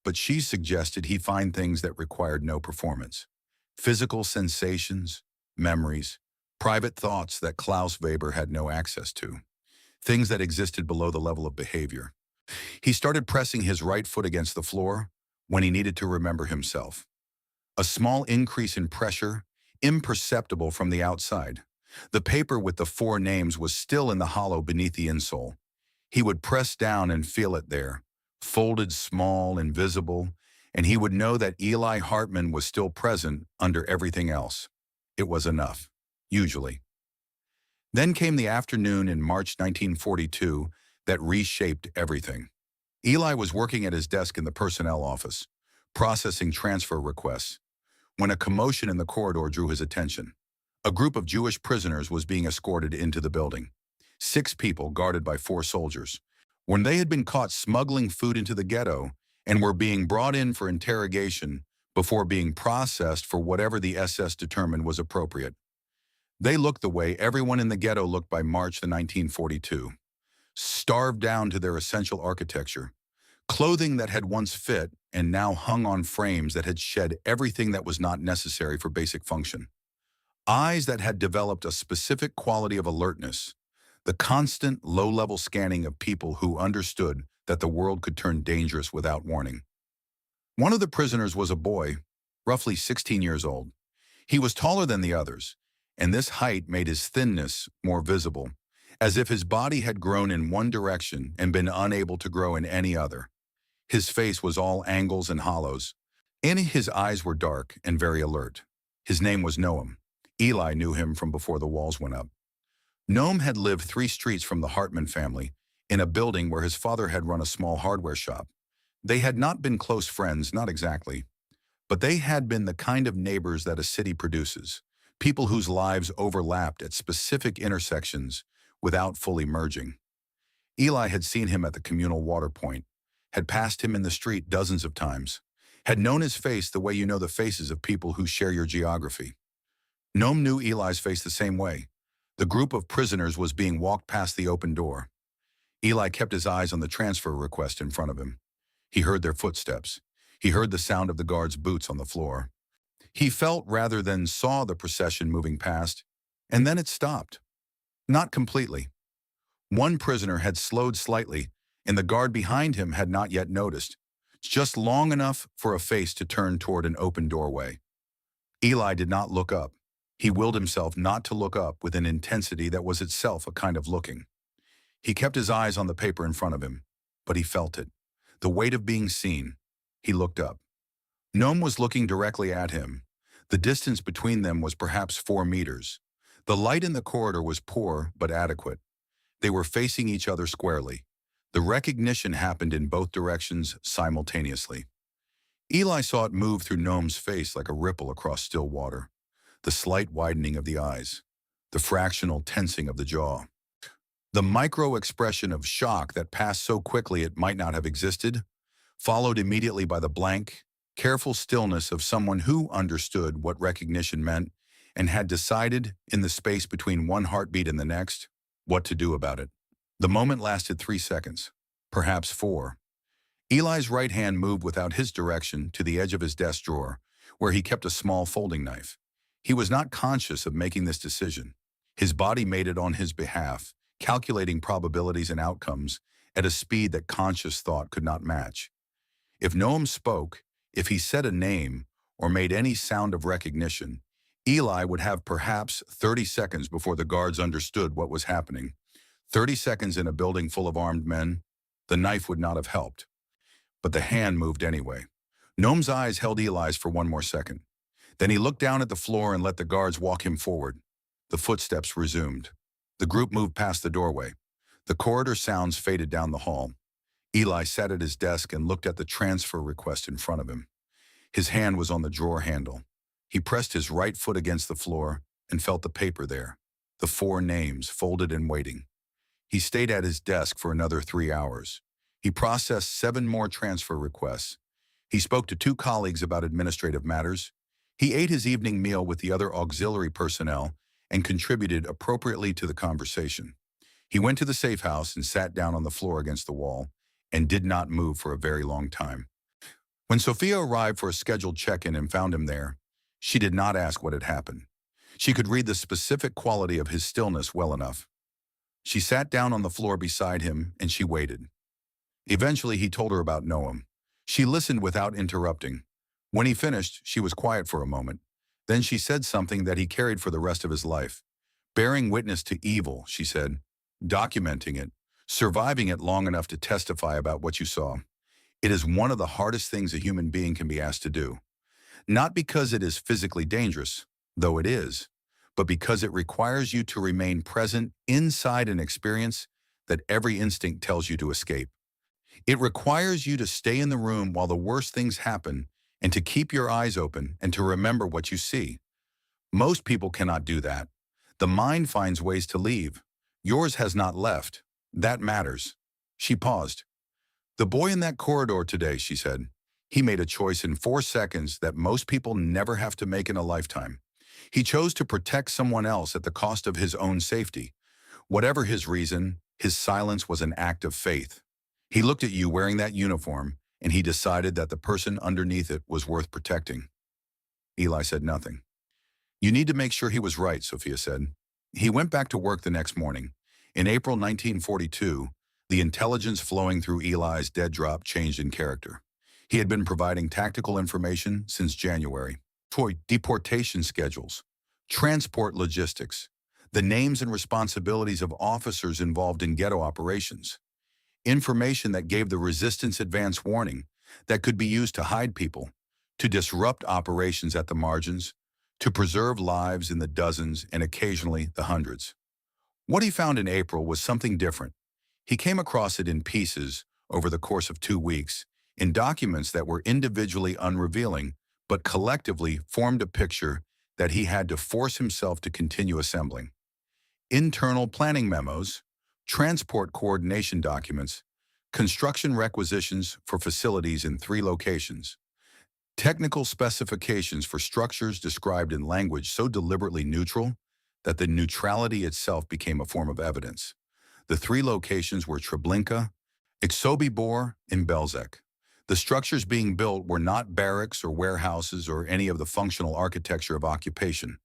but she suggested he find things that required no performance. Physical sensations, memories, private thoughts that Klaus Weber had no access to. Things that existed below the level of behavior. He started pressing his right foot against the floor when he needed to remember himself. A small increase in pressure, imperceptible from the outside. The paper with the 4 names was still in the hollow beneath the insole. He would press down and feel it there, folded small, invisible, and he would know that Eli Hartman was still present under everything else. It was enough, usually. Then came the afternoon in March 1942 that reshaped everything. Eli was working at his desk in the personnel office, processing transfer requests, when a commotion in the corridor drew his attention. A group of Jewish prisoners was being escorted into the building. 6 people guarded by 4 soldiers. When they had been caught smuggling food into the ghetto and were being brought in for interrogation before being processed for whatever the SS determined was appropriate. They looked the way everyone in the ghetto looked by March 1942. Starved down to their essential architecture, clothing that had once fit and now hung on frames that had shed everything that was not necessary for basic function. Eyes that had developed a specific quality of alertness, the constant low-level scanning of people who understood that the world could turn dangerous without warning. One of the prisoners was a boy, roughly 16 years old. He was taller than the others, and this height made his thinness more visible, as if his body had grown in one direction and been unable to grow in any other. His face was all angles and hollows, and his eyes were dark and very alert. His name was Noam. Eli knew him from before the walls went up. Noam had lived 3 streets from the Hartman family, in a building where his father had run a small hardware shop. They had not been close friends, not exactly, but they had been the kind of neighbors that a city produces, people whose lives overlapped at specific intersections without fully merging. Eli had seen him at the communal water point, had passed him in the street dozens of times, had known his face the way you know the faces of people who share your geography. Noam knew Eli's face the same way. The group of prisoners was being walked past the open door. Eli kept his eyes on the transfer request in front of him. He heard their footsteps. He heard the sound of the guards' boots on the floor. He felt rather than saw the procession moving past, and then it stopped. Not completely. One prisoner had slowed slightly, and the guard behind him had not yet noticed, just long enough for a face to turn toward an open doorway. Eli did not look up. He willed himself not to look up with an intensity that was itself a kind of looking. He kept his eyes on the paper in front of him, but he felt it, the weight of being seen. He looked up. Noam was looking directly at him. The distance between them was perhaps 4 meters. The light in the corridor was poor but adequate. They were facing each other squarely. The recognition happened in both directions simultaneously. Eli saw it move through Noam's face like a ripple across still water. The slight widening of the eyes, the fractional tensing of the jaw. The micro-expression of shock that passed so quickly it might not have existed, followed immediately by the blank, careful stillness of someone who understood what recognition meant and had decided, in the space between one heartbeat and the next, what to do about it. The moment lasted 3 seconds, perhaps 4. Eli's right hand moved without his direction to the edge of his desk drawer, where he kept a small folding knife. He was not conscious of making this decision. His body made it on his behalf, calculating probabilities and outcomes at a speed that conscious thought could not match. If Noam spoke, if he said a name, or made any sound of recognition, Eli would have perhaps 30 seconds before the guards understood what was happening. 30 seconds in a building full of armed men, the knife would not have helped. But the hand moved anyway. Noam's eyes held Eli's for 1 more second. Then he looked down at the floor and let the guards walk him forward. The footsteps resumed. The group moved past the doorway. The corridor sounds faded down the hall. Eli sat at his desk and looked at the transfer request in front of him. His hand was on the drawer handle. He pressed his right foot against the floor and felt the paper there, the 4 names folded and waiting. He stayed at his desk for another 3 hours. He processed 7 more transfer requests. He spoke to 2 colleagues about administrative matters. He ate his evening meal with the other auxiliary personnel and contributed appropriately to the conversation. He went to the safe house and sat down on the floor against the wall and did not move for a very long time. When Sophia arrived for a scheduled check-in and found him there, she did not ask what had happened. She could read the specific quality of his stillness well enough. She sat down on the floor beside him and she waited. Eventually, he told her about Noam. She listened without interrupting. When he finished, she was quiet for a moment. Then she said something that he carried for the rest of his life. Bearing witness to evil, she said, documenting it, surviving it long enough to testify about what you saw. It is one of the hardest things a human being can be asked to do. Not because it is physically dangerous, though it is, but because it requires you to remain present inside an experience that every instinct tells you to escape. It requires you to stay in the room while the worst things happen and to keep your eyes open and to remember what you see. Most people cannot do that. The mind finds ways to leave. Yours has not left. That matters. She paused. The boy in that corridor today, she said. He made a choice in 4 seconds that most people never have to make in a lifetime. He chose to protect someone else at the cost of his own safety. Whatever his reason, his silence was an act of faith. He looked at you wearing that uniform, and he decided that the person underneath it was worth protecting. Eli said nothing. You need to make sure he was right, Sophia said. He went back to work the next morning. In April 1942, The intelligence flowing through Eli's dead drop changed in character. He had been providing tactical information since January. Deportation schedules, transport logistics, the names and responsibilities of officers involved in ghetto operations, information that gave the resistance advance warning that could be used to hide people, to disrupt operations at the margins, to preserve lives in the dozens and occasionally the hundreds. What he found in April was something different. He came across it in pieces over the course of 2 weeks, in documents that were individually unrevealing, but collectively formed a picture that he had to force himself to continue assembling. Internal planning memos, transport coordination documents, construction requisitions for facilities in 3 locations, technical specifications for structures described in language so deliberately neutral that the neutrality itself became a form of evidence. The 3 locations were Treblinka, Sobibor, and Belzec. The structures being built were not barracks or warehouses or any of the functional architecture of occupation.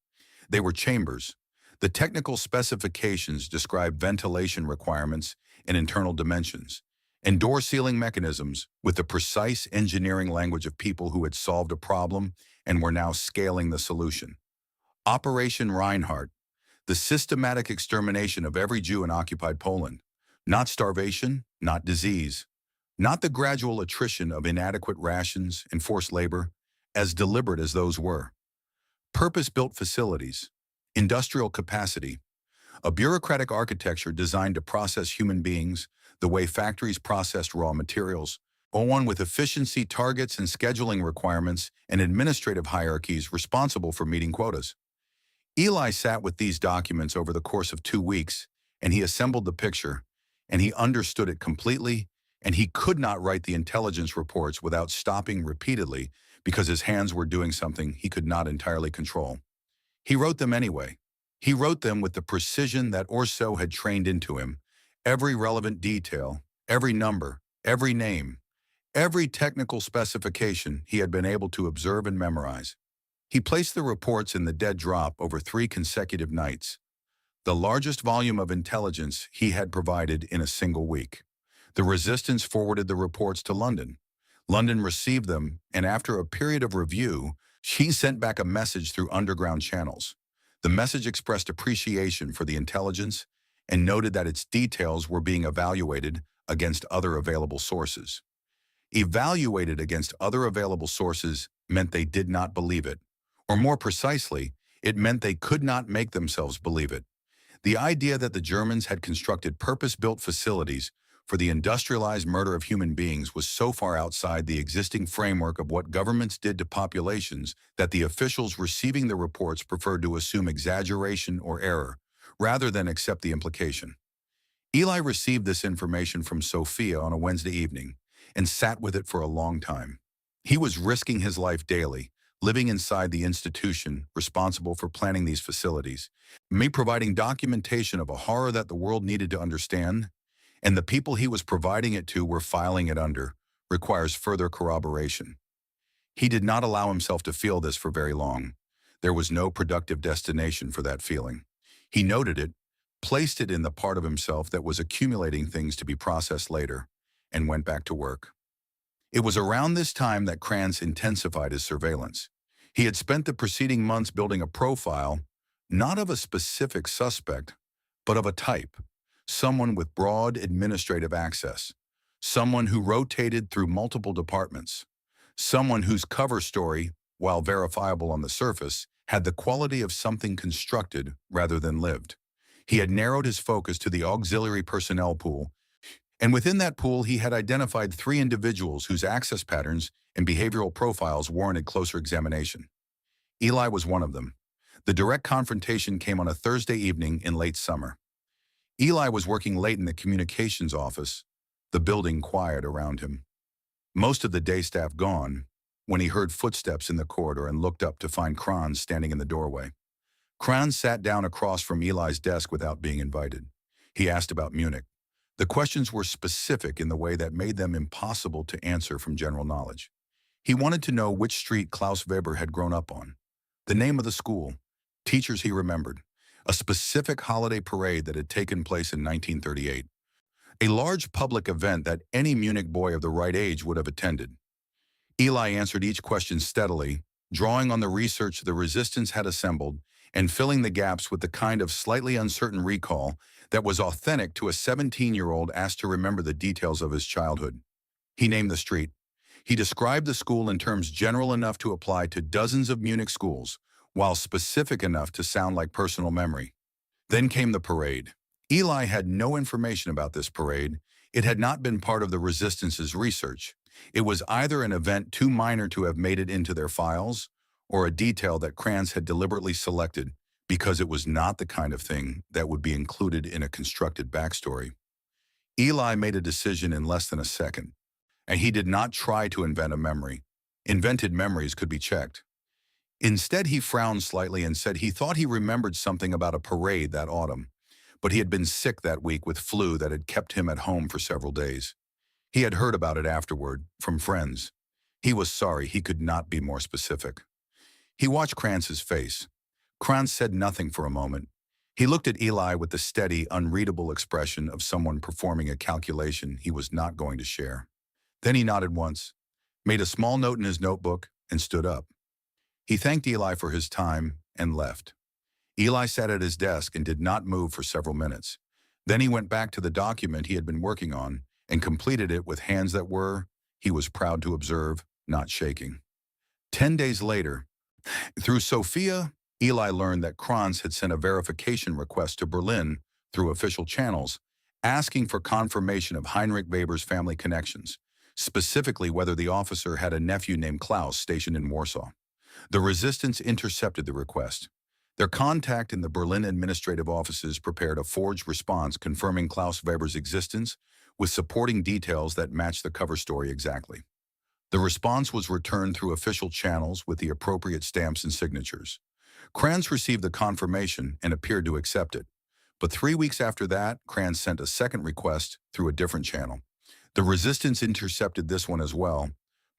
They were chambers. The technical specifications described ventilation requirements and internal dimensions, and door sealing mechanisms with the precise engineering language of people who had solved a problem and were now scaling the solution. Operation Reinhardt, the systematic extermination of every Jew in occupied Poland. Not starvation, not disease, not the gradual attrition of inadequate rations and forced labor, as deliberate as those were. Purpose-built facilities, industrial capacity, a bureaucratic architecture designed to process human beings the way factories processed raw materials, or one with efficiency targets and scheduling requirements and administrative hierarchies responsible for meeting quotas. Eli sat with these documents over the course of 2 weeks, and he assembled the picture, and he understood it completely, and he could not write the intelligence reports without stopping repeatedly because his hands were doing something he could not entirely control. He wrote them anyway. He wrote them with the precision that Warsaw had trained into him, every relevant detail, every number, every name, every technical specification he had been able to observe and memorize. He placed the reports in the dead drop over 3 consecutive nights, the largest volume of intelligence he had provided in a single week. The resistance forwarded the reports to London. London received them, and after a period of review, she sent back a message through underground channels. The message expressed appreciation for the intelligence and noted that its details were being evaluated against other available sources. Evaluated against other available sources meant they did not believe it. Or more precisely, it meant they could not make themselves believe it. The idea that the Germans had constructed purpose-built facilities for the industrialized murder of human beings was so far outside the existing framework of what governments did to populations that the officials receiving the reports preferred to assume exaggeration or error, rather than accept the implication. Eli received this information from Sofia on a Wednesday evening and sat with it for a long time. He was risking his life daily, living inside the institution responsible for planning these facilities, me providing documentation of a horror that the world needed to understand, and the people he was providing it to were filing it under, requires further corroboration. He did not allow himself to feel this for very long. There was no productive destination for that feeling. He noted it, placed it in the part of himself that was accumulating things to be processed later, and went back to work. It was around this time that Kranz intensified his surveillance. He had spent the preceding months building a profile, not of a specific suspect, but of a type, someone with broad administrative access, someone who rotated through multiple departments, someone whose cover story, while verifiable on the surface, had the quality of something constructed rather than lived. He had narrowed his focus to the auxiliary personnel pool, and within that pool he had identified 3 individuals whose access patterns and behavioral profiles warranted closer examination. Eli was one of them. The direct confrontation came on a Thursday evening in late summer. Eli was working late in the communications office, the building quiet around him. Most of the day staff gone, when he heard footsteps in the corridor and looked up to find Kranz standing in the doorway. Kranz sat down across from Eli's desk without being invited. He asked about Munich. The questions were specific in the way that made them impossible to answer from general knowledge. He wanted to know which street Klaus Weber had grown up on, the name of the school, teachers he remembered, a specific holiday parade that had taken place in 1938. a large public event that any Munich boy of the right age would have attended. Eli answered each question steadily, drawing on the research the resistance had assembled and filling the gaps with the kind of slightly uncertain recall that was authentic to a 17-year-old asked to remember the details of his childhood. He named the street. He described the school in terms general enough to apply to dozens of Munich schools, while specific enough to sound like personal memory. Then came the parade. Eli had no information about this parade. It had not been part of the resistance's research. It was either an event too minor to have made it into their files, or a detail that Kranz had deliberately selected because it was not the kind of thing that would be included in a constructed backstory. Eli made a decision in less than a second, and he did not try to invent a memory. Invented memories could be checked. Instead, he frowned slightly and said he thought he remembered something about a parade that autumn, but he had been sick that week with flu that had kept him at home for several days. He had heard about it afterward, from friends. He was sorry he could not be more specific. He watched Kranz's face. Kranz said nothing for a moment. He looked at Eli with the steady, unreadable expression of someone performing a calculation he was not going to share. Then he nodded once, made a small note in his notebook, and stood up. He thanked Eli for his time and left. Eli sat at his desk and did not move for several minutes. Then he went back to the document he had been working on and completed it with hands that were, he was proud to observe, not shaking. 10 days later, through Sophia, Eli learned that Kranz had sent a verification request to Berlin through official channels, asking for confirmation of Heinrich Weber's family connections, specifically whether the officer had a nephew named Klaus stationed in Warsaw. The resistance intercepted the request. Their contact in the Berlin administrative offices prepared a forged response confirming Klaus Weber's existence with supporting details that matched the cover story exactly. The response was returned through official channels with the appropriate stamps and signatures. Kranz received the confirmation and appeared to accept it. But 3 weeks after that, Kranz sent a second request through a different channel. The resistance intercepted this one as well,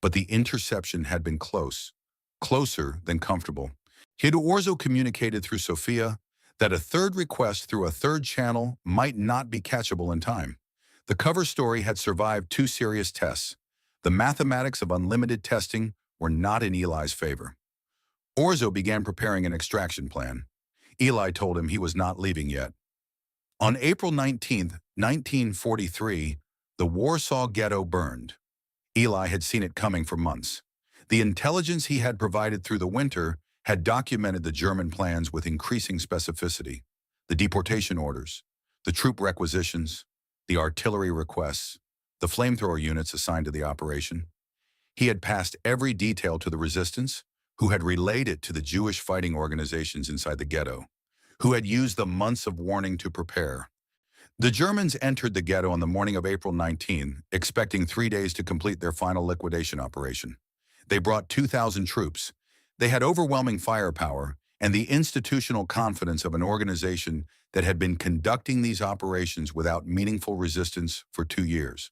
but the interception had been close, closer than comfortable. He had also communicated through Sophia that a third request through a third channel might not be catchable in time. The cover story had survived 2 serious tests. The mathematics of unlimited testing were not in Eli's favor. Orzo began preparing an extraction plan. Eli told him he was not leaving yet. On April 19, 1943, the Warsaw Ghetto burned. Eli had seen it coming for months. The intelligence he had provided through the winter had documented the German plans with increasing specificity. The deportation orders, the troop requisitions, the artillery requests, the flamethrower units assigned to the operation. He had passed every detail to the resistance, who had relayed it to the Jewish fighting organizations inside the ghetto, who had used the months of warning to prepare. The Germans entered the ghetto on the morning of April 19, expecting 3 days to complete their final liquidation operation. They brought 2,000 troops. They had overwhelming firepower and the institutional confidence of an organization that had been conducting these operations without meaningful resistance for 2 years.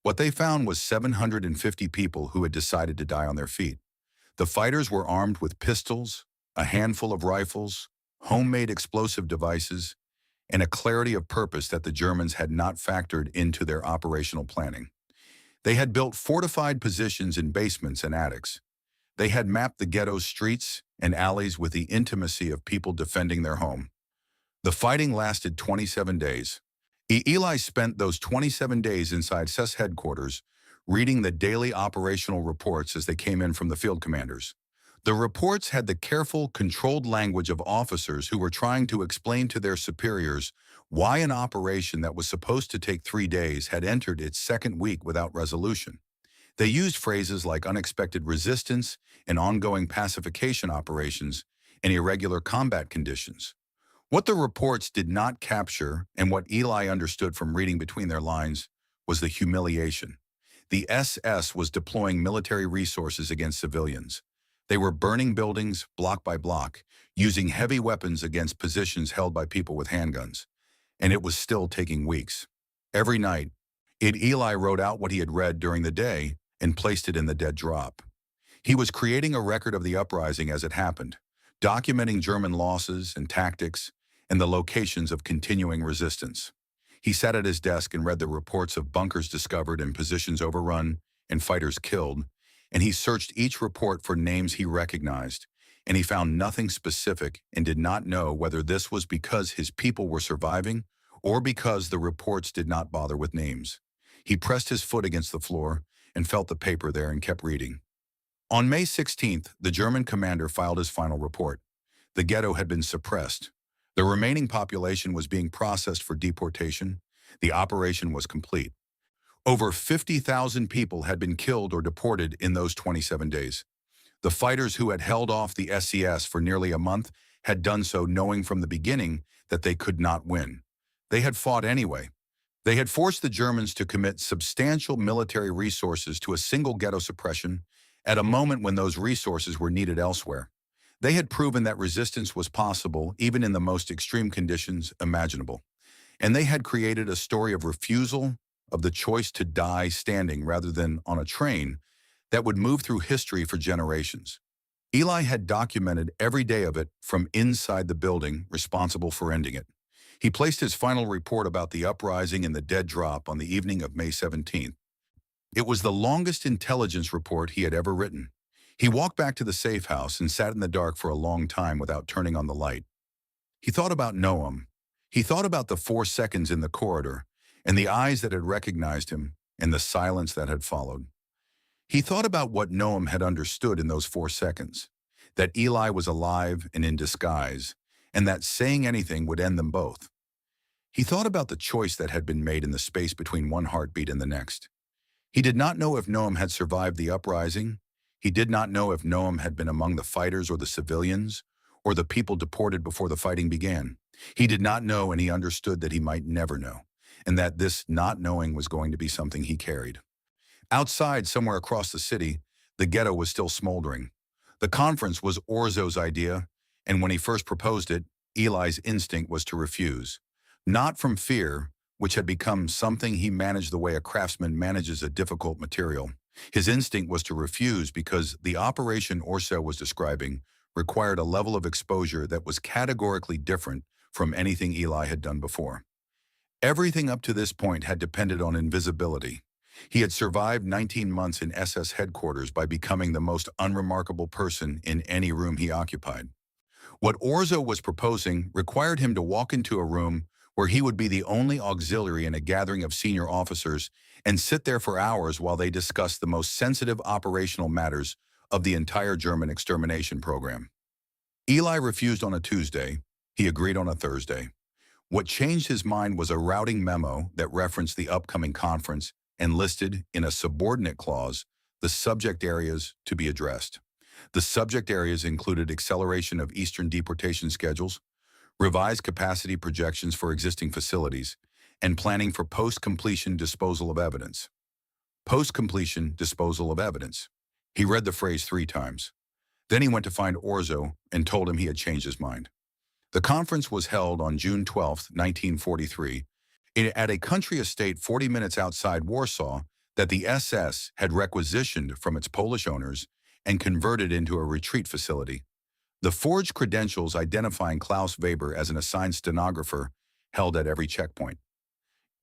What they found was 750 people who had decided to die on their feet. The fighters were armed with pistols, a handful of rifles, homemade explosive devices, and a clarity of purpose that the Germans had not factored into their operational planning. They had built fortified positions in basements and attics. They had mapped the ghetto's streets and alleys with the intimacy of people defending their home. The fighting lasted 27 days. Eli spent those 27 days inside SS headquarters, reading the daily operational reports as they came in from the field commanders. The reports had the careful, controlled language of officers who were trying to explain to their superiors why an operation that was supposed to take 3 days had entered its second week without resolution. They used phrases like unexpected resistance and ongoing pacification operations and irregular combat conditions. What the reports did not capture, and what Eli understood from reading between their lines, was the humiliation. The SS was deploying military resources against civilians. They were burning buildings block by block, using heavy weapons against positions held by people with handguns. And it was still taking weeks. Every night, Eli wrote out what he had read during the day and placed it in the dead drop. He was creating a record of the uprising as it happened, documenting German losses and tactics and the locations of continuing resistance. He sat at his desk and read the reports of bunkers discovered and positions overrun and fighters killed, and he searched each report for names he recognized, and he found nothing specific and did not know whether this was because his people were surviving or because the reports did not bother with names. He pressed his foot against the floor and felt the paper there and kept reading. On May 16th, the German commander filed his final report. The ghetto had been suppressed. The remaining population was being processed for deportation. The operation was complete. Over 50,000 people had been killed or deported in those 27 days. The fighters who had held off the SES for nearly a month had done so knowing from the beginning that they could not win. They had fought anyway. They had forced the Germans to commit substantial military resources to a single ghetto suppression at a moment when those resources were needed elsewhere. They had proven that resistance was possible even in the most extreme conditions imaginable. And they had created a story of refusal, of the choice to die standing rather than on a train that would move through history for generations. Eli had documented every day of it from inside the building responsible for ending it. He placed his final report about the uprising and the dead drop on the evening of May 17th. It was the longest intelligence report he had ever written. He walked back to the safe house and sat in the dark for a long time without turning on the light. He thought about Noam. He thought about the 4 seconds in the corridor, and the eyes that had recognized him, and the silence that had followed. He thought about what Noam had understood in those 4 seconds, that Eli was alive and in disguise, and that saying anything would end them both. He thought about the choice that had been made in the space between one heartbeat and the next. He did not know if Noam had survived the uprising. He did not know if Noam had been among the fighters or the civilians, or the people deported before the fighting began. He did not know, and he understood that he might never know, and that this not knowing was going to be something he carried. Outside, somewhere across the city, the ghetto was still smoldering. The conference was Orzo's idea, and when he first proposed it, Eli's instinct was to refuse. Not from fear, which had become something he managed the way a craftsman manages a difficult material. His instinct was to refuse because the operation Orzo was describing required a level of exposure that was categorically different from anything Eli had done before. Everything up to this point had depended on invisibility. He had survived 19 months in SS headquarters by becoming the most unremarkable person in any room he occupied. What Orzo was proposing required him to walk into a room where he would be the only auxiliary in a gathering of senior officers and sit there for hours while they discussed the most sensitive operational matters of the entire German extermination program. Eli refused on a Tuesday. He agreed on a Thursday. What changed his mind was a routing memo that referenced the upcoming conference and listed in a subordinate clause the subject areas to be addressed. The subject areas included acceleration of Eastern deportation schedules, revised capacity projections for existing facilities, and planning for post-completion disposal of evidence. Post-completion disposal of evidence. He read the phrase 3 times. Then he went to find Orzo and told him he had changed his mind. The conference was held on June 12, 1943, at a country estate 40 minutes outside Warsaw that the SS had requisitioned from its Polish owners and converted into a retreat facility. The forged credentials identifying Klaus Weber as an assigned stenographer held at every checkpoint.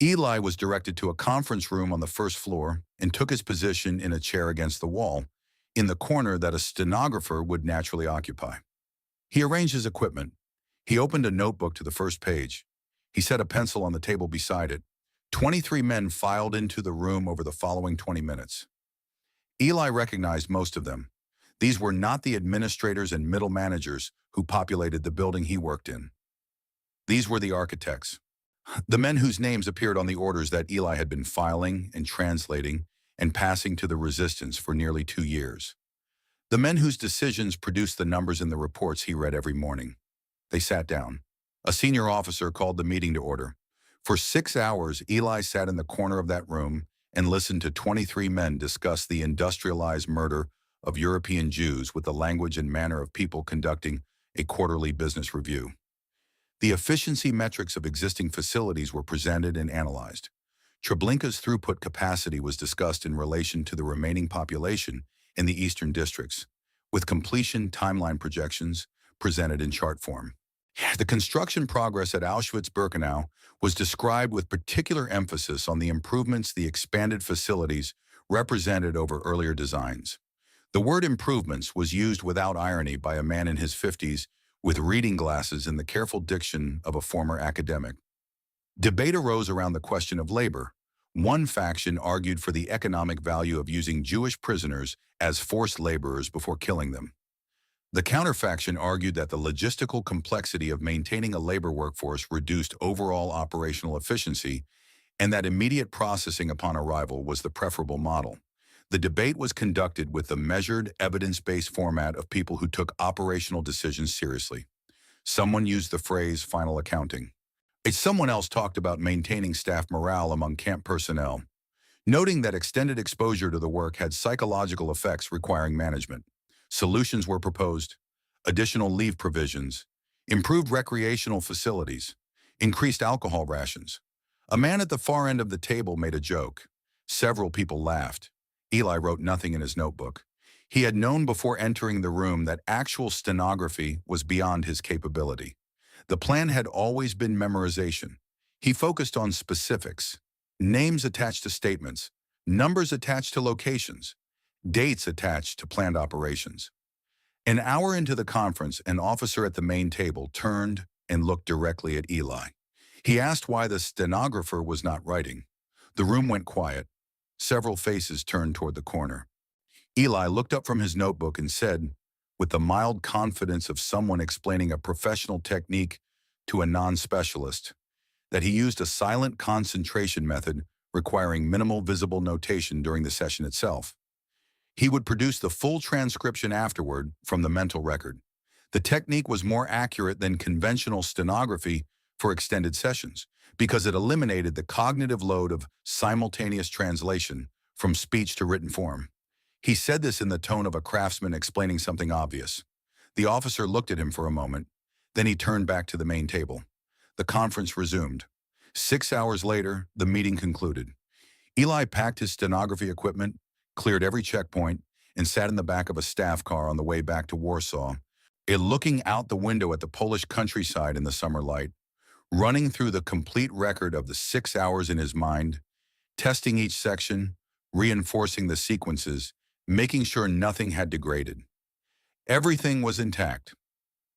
Eli was directed to a conference room on the first floor and took his position in a chair against the wall, in the corner that a stenographer would naturally occupy. He arranged his equipment. He opened a notebook to the first page. He set a pencil on the table beside it. 23 men filed into the room over the following 20 minutes. Eli recognized most of them. These were not the administrators and middle managers who populated the building he worked in. These were the architects, the men whose names appeared on the orders that Eli had been filing and translating and passing to the resistance for nearly 2 years. The men whose decisions produced the numbers in the reports he read every morning. They sat down. A senior officer called the meeting to order. For 6 hours, Eli sat in the corner of that room and listened to 23 men discuss the industrialized murder of European Jews with the language and manner of people conducting a quarterly business review. The efficiency metrics of existing facilities were presented and analyzed. Treblinka's throughput capacity was discussed in relation to the remaining population in the eastern districts, with completion timeline projections presented in chart form. The construction progress at Auschwitz-Birkenau was described with particular emphasis on the improvements the expanded facilities represented over earlier designs. The word improvements was used without irony by a man in his 50s with reading glasses and the careful diction of a former academic. Debate arose around the question of labor. One faction argued for the economic value of using Jewish prisoners as forced laborers before killing them. The counterfaction argued that the logistical complexity of maintaining a labor workforce reduced overall operational efficiency and that immediate processing upon arrival was the preferable model. The debate was conducted with the measured, evidence-based format of people who took operational decisions seriously. Someone used the phrase final accounting. Someone else talked about maintaining staff morale among camp personnel, noting that extended exposure to the work had psychological effects requiring management. Solutions were proposed: additional leave provisions, improved recreational facilities, increased alcohol rations. A man at the far end of the table made a joke. Several people laughed. Eli wrote nothing in his notebook. He had known before entering the room that actual stenography was beyond his capability. The plan had always been memorization. He focused on specifics: names attached to statements, numbers attached to locations, dates attached to planned operations. An hour into the conference, an officer at the main table turned and looked directly at Eli. He asked why the stenographer was not writing. The room went quiet. Several faces turned toward the corner. Eli looked up from his notebook and said, with the mild confidence of someone explaining a professional technique to a non-specialist, that he used a silent concentration method requiring minimal visible notation during the session itself. He would produce the full transcription afterward from the mental record. The technique was more accurate than conventional stenography for extended sessions because it eliminated the cognitive load of simultaneous translation from speech to written form. He said this in the tone of a craftsman explaining something obvious. The officer looked at him for a moment, then he turned back to the main table. The conference resumed. 6 hours later, the meeting concluded. Eli packed his stenography equipment, cleared every checkpoint, and sat in the back of a staff car on the way back to Warsaw, looking out the window at the Polish countryside in the summer light, running through the complete record of the 6 hours in his mind, testing each section, reinforcing the sequences, making sure nothing had degraded. Everything was intact.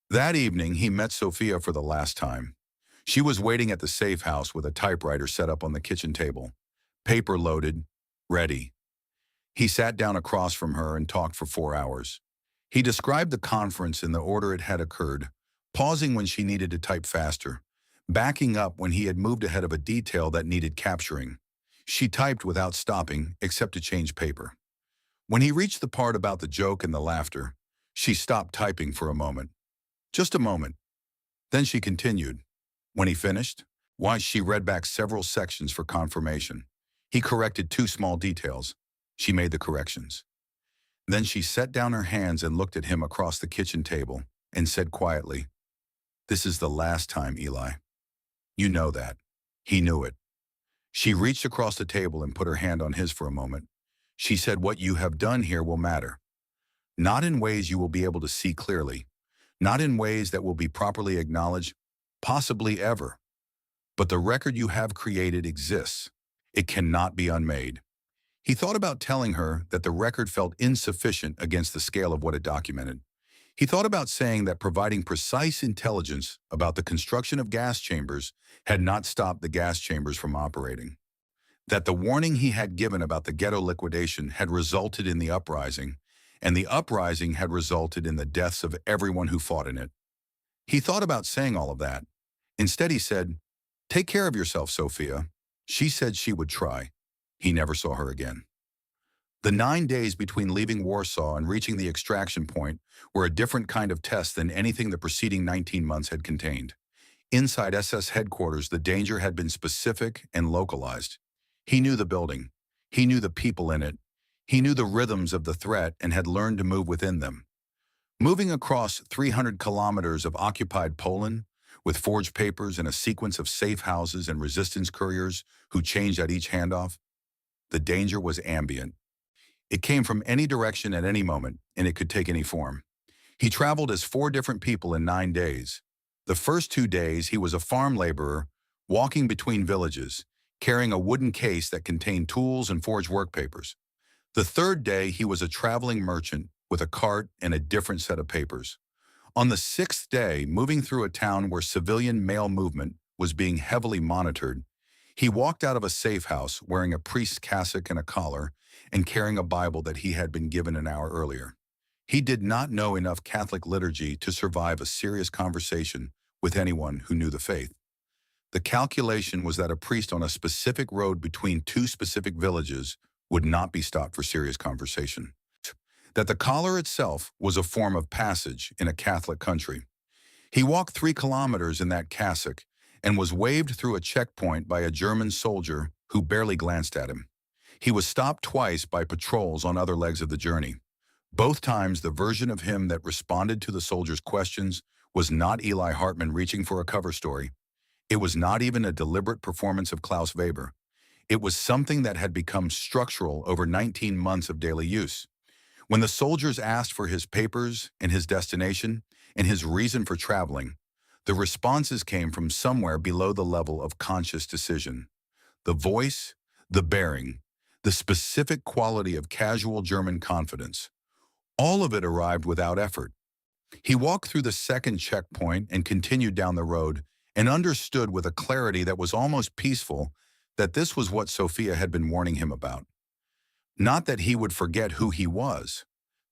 That evening, he met Sophia for the last time. She was waiting at the safe house with a typewriter set up on the kitchen table, paper loaded, ready. He sat down across from her and talked for 4 hours. He described the conference in the order it had occurred, pausing when she needed to type faster, backing up when he had moved ahead of a detail that needed capturing. She typed without stopping, except to change paper. When he reached the part about the joke and the laughter, she stopped typing for a moment. Just a moment. Then she continued. When he finished, why, she read back several sections for confirmation. He corrected 2 small details. She made the corrections. Then she set down her hands and looked at him across the kitchen table and said quietly, "This is the last time, Eli. You know that." He knew it. She reached across the table and put her hand on his for a moment. She said, "What you have done here will matter. Not in ways you will be able to see clearly, not in ways that will be properly acknowledged, possibly ever. But the record you have created exists. It cannot be unmade." He thought about telling her that the record felt insufficient against the scale of what it documented. He thought about saying that providing precise intelligence about the construction of gas chambers had not stopped the gas chambers from operating. That the warning he had given about the ghetto liquidation had resulted in the uprising, and the uprising had resulted in the deaths of everyone who fought in it. He thought about saying all of that. Instead, he said, "Take care of yourself, Sophia." She said she would try. He never saw her again. The 9 days between leaving Warsaw and reaching the extraction point were a different kind of test than anything the preceding 19 months had contained. Inside SS headquarters, the danger had been specific and localized. He knew the building. He knew the people in it. He knew the rhythms of the threat and had learned to move within them. Moving across 300 kilometers of occupied Poland, with forged papers and a sequence of safe houses and resistance couriers who changed at each handoff, the danger was ambient. It came from any direction at any moment, and it could take any form. He traveled as 4 different people in 9 days. The first 2 days, he was a farm laborer, walking between villages, carrying a wooden case that contained tools and forged work papers. The third day, he was a traveling merchant with a cart and a different set of papers. On the sixth day, moving through a town where civilian mail movement was being heavily monitored, he walked out of a safe house wearing a priest's cassock and a collar and carrying a Bible that he had been given an hour earlier. He did not know enough Catholic liturgy to survive a serious conversation with anyone who knew the faith. The calculation was that a priest on a specific road between two specific villages would not be stopped for serious conversation. That the collar itself was a form of passage in a Catholic country. He walked 3 kilometers in that cassock and was waved through a checkpoint by a German soldier who barely glanced at him. He was stopped twice by patrols on other legs of the journey. Both times, the version of him that responded to the soldier's questions was not Eli Hartman reaching for a cover story. It was not even a deliberate performance of Klaus Weber. It was something that had become structural over 19 months of daily use. When the soldiers asked for his papers and his destination and his reason for traveling, the responses came from somewhere below the level of conscious decision. The voice, the bearing, the specific quality of casual German confidence. All of it arrived without effort. He walked through the second checkpoint and continued down the road and understood with a clarity that was almost peaceful that this was what Sophia had been warning him about. Not that he would forget who he was,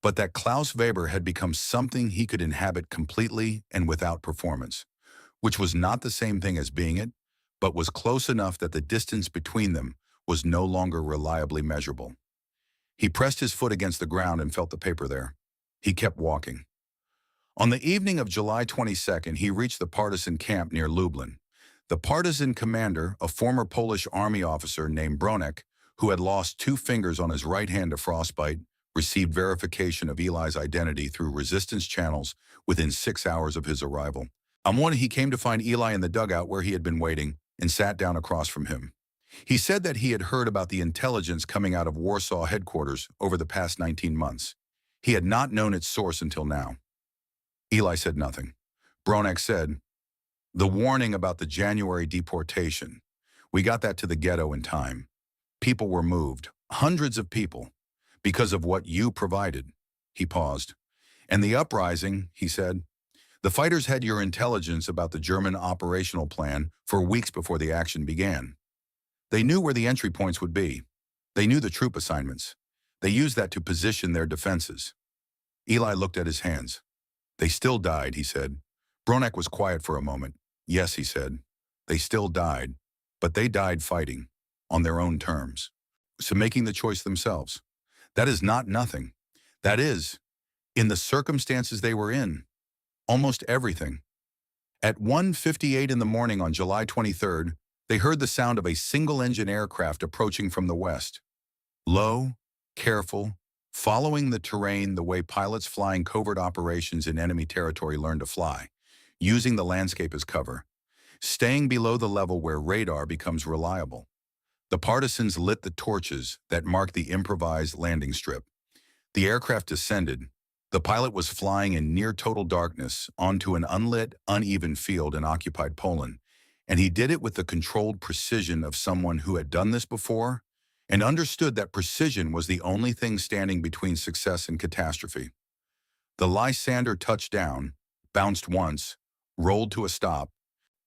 but that Klaus Weber had become something he could inhabit completely and without performance, which was not the same thing as being it, but was close enough that the distance between them was no longer reliably measurable. He pressed his foot against the ground and felt the paper there. He kept walking. On the evening of July 22nd, he reached the partisan camp near Lublin. The partisan commander, a former Polish army officer named Bronek, who had lost 2 fingers on his right hand to frostbite, received verification of Eli's identity through resistance channels within 6 hours of his arrival. On one, he came to find Eli in the dugout where he had been waiting and sat down across from him. He said that he had heard about the intelligence coming out of Warsaw headquarters over the past 19 months. He had not known its source until now. Eli said nothing. Bronek said, "The warning about the January deportation. We got that to the ghetto in time. People were moved, hundreds of people, because of what you provided." He paused. "And the uprising," he said. "The fighters had your intelligence about the German operational plan for weeks before the action began. They knew where the entry points would be. They knew the troop assignments. They used that to position their defenses." Eli looked at his hands. "They still died," he said. Bronek was quiet for a moment. "Yes," he said. "They still died, but they died fighting, on their own terms. So making the choice themselves. That is not nothing. That is, in the circumstances they were in, almost everything." At 1:58 in the morning on July 23rd, they heard the sound of a single-engine aircraft approaching from the west. Low, careful, following the terrain the way pilots flying covert operations in enemy territory learn to fly, using the landscape as cover, staying below the level where radar becomes reliable. The partisans lit the torches that marked the improvised landing strip. The aircraft descended. The pilot was flying in near-total darkness onto an unlit, uneven field in occupied Poland, and he did it with the controlled precision of someone who had done this before and understood that precision was the only thing standing between success and catastrophe. The Lysander touched down, bounced once, rolled to a stop.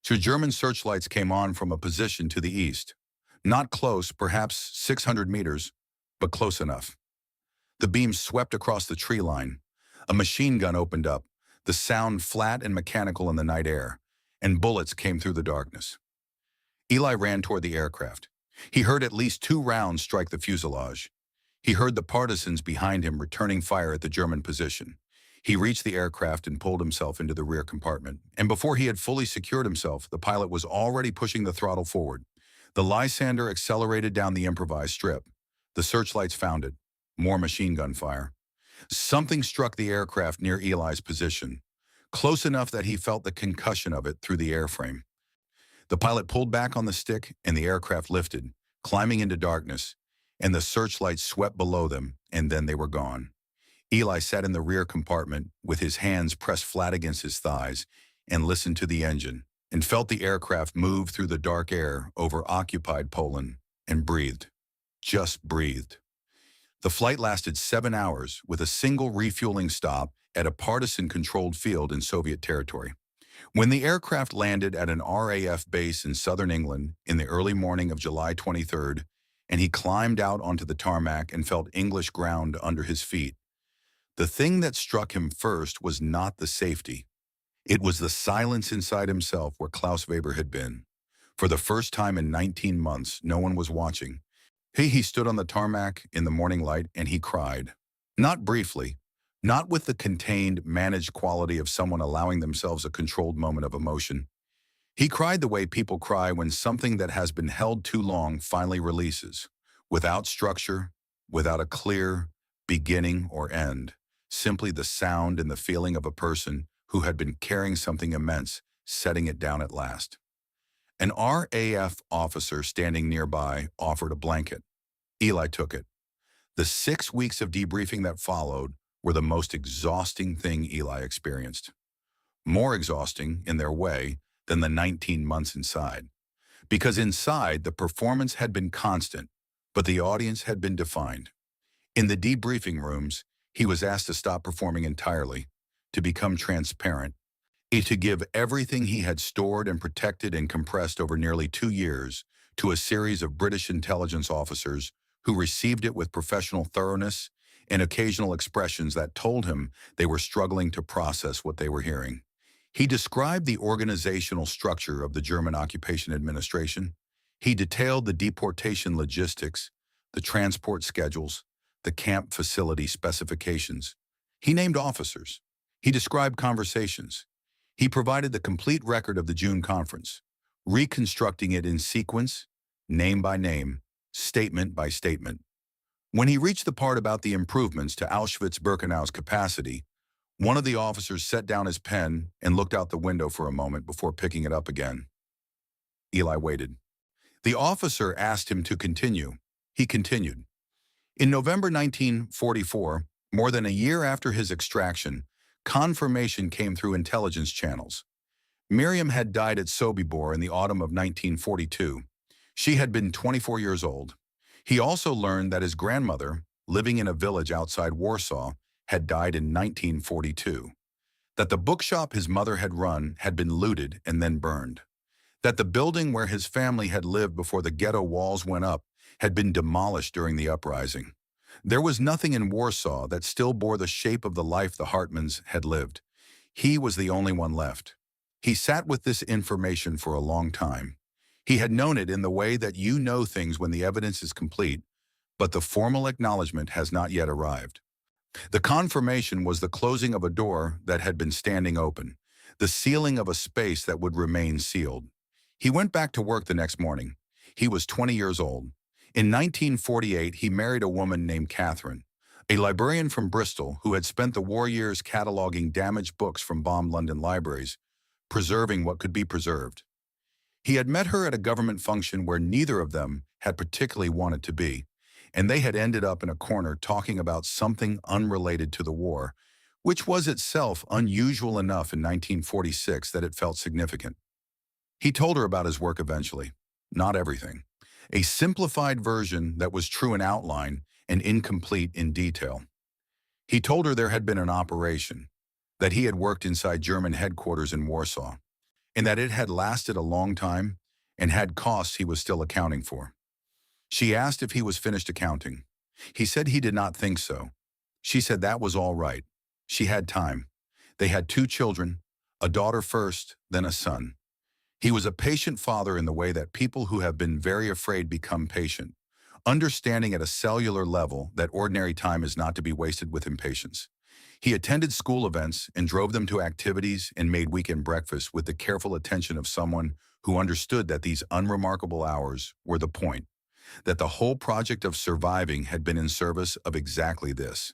2 German searchlights came on from a position to the east. Not close, perhaps 600 meters, but close enough. The beams swept across the tree line. A machine gun opened up, the sound flat and mechanical in the night air, and bullets came through the darkness. Eli ran toward the aircraft. He heard at least 2 rounds strike the fuselage. He heard the partisans behind him returning fire at the German position. He reached the aircraft and pulled himself into the rear compartment, and before he had fully secured himself, the pilot was already pushing the throttle forward. The Lysander accelerated down the improvised strip. The searchlights found it. More machine gun fire. Something struck the aircraft near Eli's position, close enough that he felt the concussion of it through the airframe. The pilot pulled back on the stick and the aircraft lifted, climbing into darkness, and the searchlights swept below them, and then they were gone. Eli sat in the rear compartment with his hands pressed flat against his thighs. and listened to the engine, and felt the aircraft move through the dark air over occupied Poland, and breathed. Just breathed. The flight lasted 7 hours with a single refueling stop at a partisan-controlled field in Soviet territory. When the aircraft landed at an RAF base in southern England in the early morning of July 23rd, and he climbed out onto the tarmac and felt English ground under his feet, the thing that struck him first was not the safety. It was the silence inside himself where Klaus Weber had been. For the first time in 19 months, no one was watching. He stood on the tarmac in the morning light and he cried. Not briefly, not with the contained, managed quality of someone allowing themselves a controlled moment of emotion. He cried the way people cry when something that has been held too long finally releases, without structure, without a clear beginning or end, simply the sound and the feeling of a person who had been carrying something immense, setting it down at last. An RAF officer standing nearby offered a blanket. Eli took it. The 6 weeks of debriefing that followed were the most exhausting thing Eli experienced. More exhausting, in their way, than the 19 months inside. Because inside, the performance had been constant, but the audience had been defined. In the debriefing rooms, he was asked to stop performing entirely, to become transparent, to give everything he had stored and protected and compressed over nearly 2 years to a series of British intelligence officers who received it with professional thoroughness and occasional expressions that told him they were struggling to process what they were hearing. He described the organizational structure of the German occupation administration. He detailed the deportation logistics, the transport schedules, the camp facility specifications. He named officers. He described conversations. He provided the complete record of the June conference, reconstructing it in sequence, name by name, statement by statement. When he reached the part about the improvements to Auschwitz-Birkenau's capacity, one of the officers set down his pen and looked out the window for a moment before picking it up again. Eli waited. The officer asked him to continue. He continued. In November 1944, more than a year after his extraction, confirmation came through intelligence channels. Miriam had died at Sobibor in the autumn of 1942. She had been 24 years old. He also learned that his grandmother, living in a village outside Warsaw, had died in 1942. That the bookshop his mother had run had been looted and then burned. That the building where his family had lived before the ghetto walls went up had been demolished during the uprising. There was nothing in Warsaw that still bore the shape of the life the Hartmans had lived. He was the only one left. He sat with this information for a long time. He had known it in the way that you know things when the evidence is complete, but the formal acknowledgement has not yet arrived. The confirmation was the closing of a door that had been standing open, the sealing of a space that would remain sealed. He went back to work the next morning. He was 20 years old. In 1948, he married a woman named Catherine, a librarian from Bristol who had spent the war years cataloging damaged books from bombed London libraries, preserving what could be preserved. He had met her at a government function where neither of them had particularly wanted to be, and they had ended up in a corner talking about something unrelated to the war, which was itself unusual enough in 1946 that it felt significant. He told her about his work eventually, not everything. A simplified version that was true in outline and incomplete in detail. He told her there had been an operation, that he had worked inside German headquarters in Warsaw, and that it had lasted a long time and had costs he was still accounting for. She asked if he was finished accounting. He said he did not think so. She said that was all right. She had time. They had 2 children, a daughter first, then a son. He was a patient father in the way that people who have been very afraid become patient, understanding at a cellular level that ordinary time is not to be wasted with impatience. He attended school events and drove them to activities and made weekend breakfast with the careful attention of someone who understood that these unremarkable hours were the point, that the whole project of surviving had been in service of exactly this.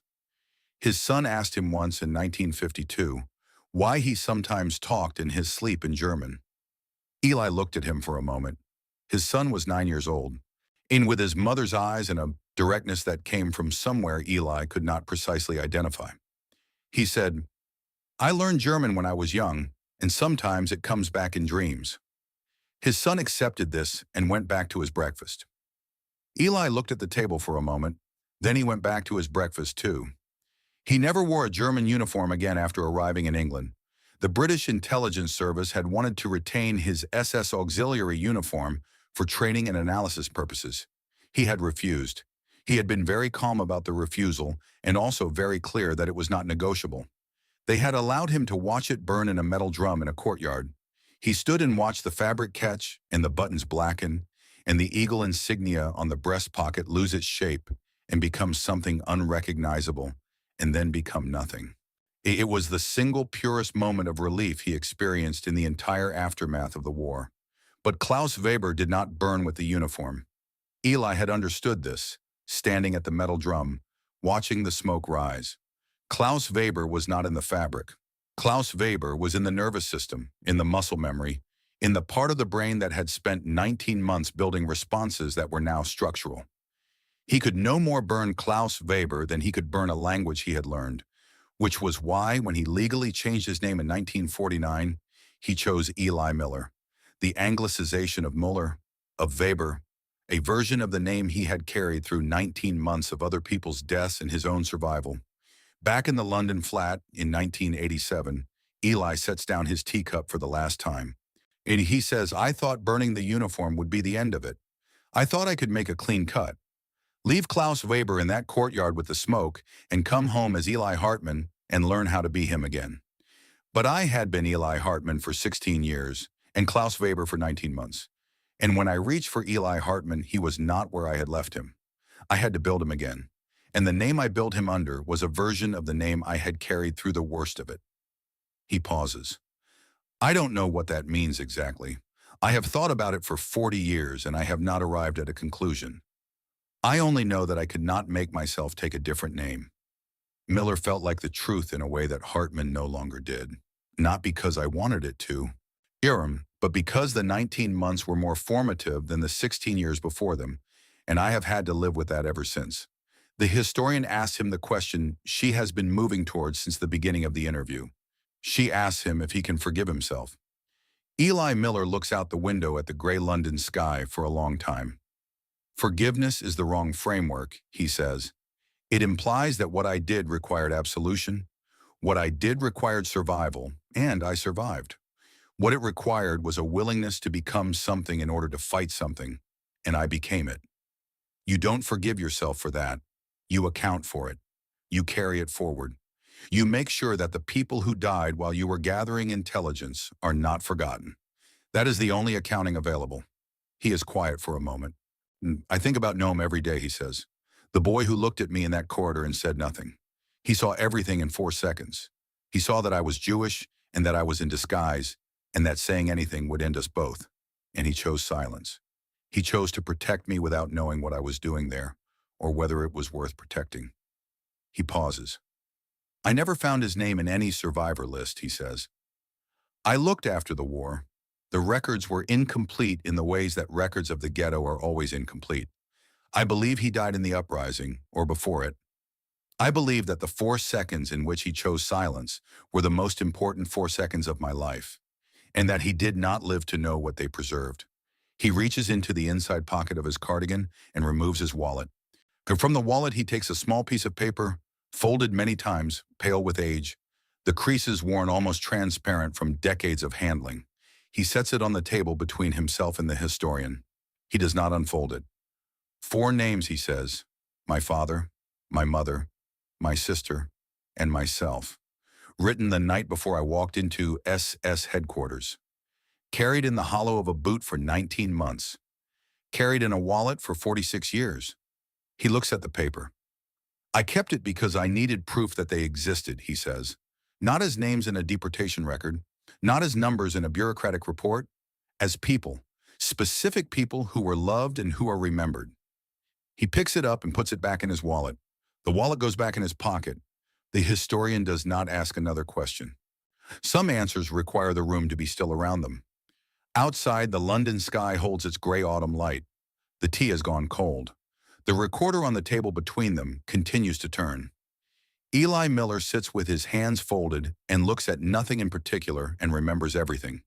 His son asked him once in 1952 why he sometimes talked in his sleep in German. Eli looked at him for a moment. His son was 9 years old, and with his mother's eyes and a directness that came from somewhere Eli could not precisely identify. He said, "I learned German when I was young. and sometimes it comes back in dreams. His son accepted this and went back to his breakfast. Eli looked at the table for a moment, then he went back to his breakfast too. He never wore a German uniform again after arriving in England. The British intelligence service had wanted to retain his SS auxiliary uniform for training and analysis purposes. He had refused. He had been very calm about the refusal and also very clear that it was not negotiable. They had allowed him to watch it burn in a metal drum in a courtyard. He stood and watched the fabric catch and the buttons blacken and the eagle insignia on the breast pocket lose its shape and become something unrecognizable and then become nothing. It was the single purest moment of relief he experienced in the entire aftermath of the war. But Klaus Weber did not burn with the uniform. Eli had understood this, standing at the metal drum, watching the smoke rise. Klaus Weber was not in the fabric. Klaus Weber was in the nervous system, in the muscle memory, in the part of the brain that had spent 19 months building responses that were now structural. He could no more burn Klaus Weber than he could burn a language he had learned, which was why, when he legally changed his name in 1949, he chose Eli Miller, the anglicization of Muller, of Weber, a version of the name he had carried through 19 months of other people's deaths and his own survival. Back in the London flat in 1987, Eli sets down his teacup for the last time. And he says, "I thought burning the uniform would be the end of it. I thought I could make a clean cut. Leave Klaus Weber in that courtyard with the smoke and come home as Eli Hartman and learn how to be him again." But I had been Eli Hartman for 16 years and Klaus Weber for 19 months. And when I reached for Eli Hartman, he was not where I had left him. I had to build him again. And the name I built him under was a version of the name I had carried through the worst of it. He pauses. I don't know what that means exactly. I have thought about it for 40 years and I have not arrived at a conclusion. I only know that I could not make myself take a different name. Miller felt like the truth in a way that Hartman no longer did. Not because I wanted it to, but because the 19 months were more formative than the 16 years before them, and I have had to live with that ever since. The historian asks him the question she has been moving towards since the beginning of the interview. She asks him if he can forgive himself. Eli Miller looks out the window at the gray London sky for a long time. Forgiveness is the wrong framework, he says. It implies that what I did required absolution, what I did required survival, and I survived. What it required was a willingness to become something in order to fight something, and I became it. You don't forgive yourself for that. You account for it. You carry it forward. You make sure that the people who died while you were gathering intelligence are not forgotten. That is the only accounting available. He is quiet for a moment. I think about Noam every day, he says. The boy who looked at me in that corridor and said nothing. He saw everything in 4 seconds. He saw that I was Jewish and that I was in disguise and that saying anything would end us both. And he chose silence. He chose to protect me without knowing what I was doing there or whether it was worth protecting. He pauses. I never found his name in any survivor list, he says. I looked after the war. The records were incomplete in the ways that records of the ghetto are always incomplete. I believe he died in the uprising, or before it. I believe that the 4 seconds in which he chose silence were the most important 4 seconds of my life, and that he did not live to know what they preserved. He reaches into the inside pocket of his cardigan and removes his wallet. From the wallet, he takes a small piece of paper, folded many times, pale with age, the creases worn almost transparent from decades of handling. He sets it on the table between himself and the historian. He does not unfold it. 4 names, he says, my father, my mother, my sister, and myself, written the night before I walked into SS headquarters, carried in the hollow of a boot for 19 months, carried in a wallet for 46 years. He looks at the paper. I kept it because I needed proof that they existed, he says, not as names in a deportation record, not as numbers in a bureaucratic report, as people, specific people who were loved and who are remembered. He picks it up and puts it back in his wallet. The wallet goes back in his pocket. The historian does not ask another question. Some answers require the room to be still around them. Outside, the London sky holds its gray autumn light. The tea has gone cold. The recorder on the table between them continues to turn. Eli Miller sits with his hands folded and looks at nothing in particular and remembers everything.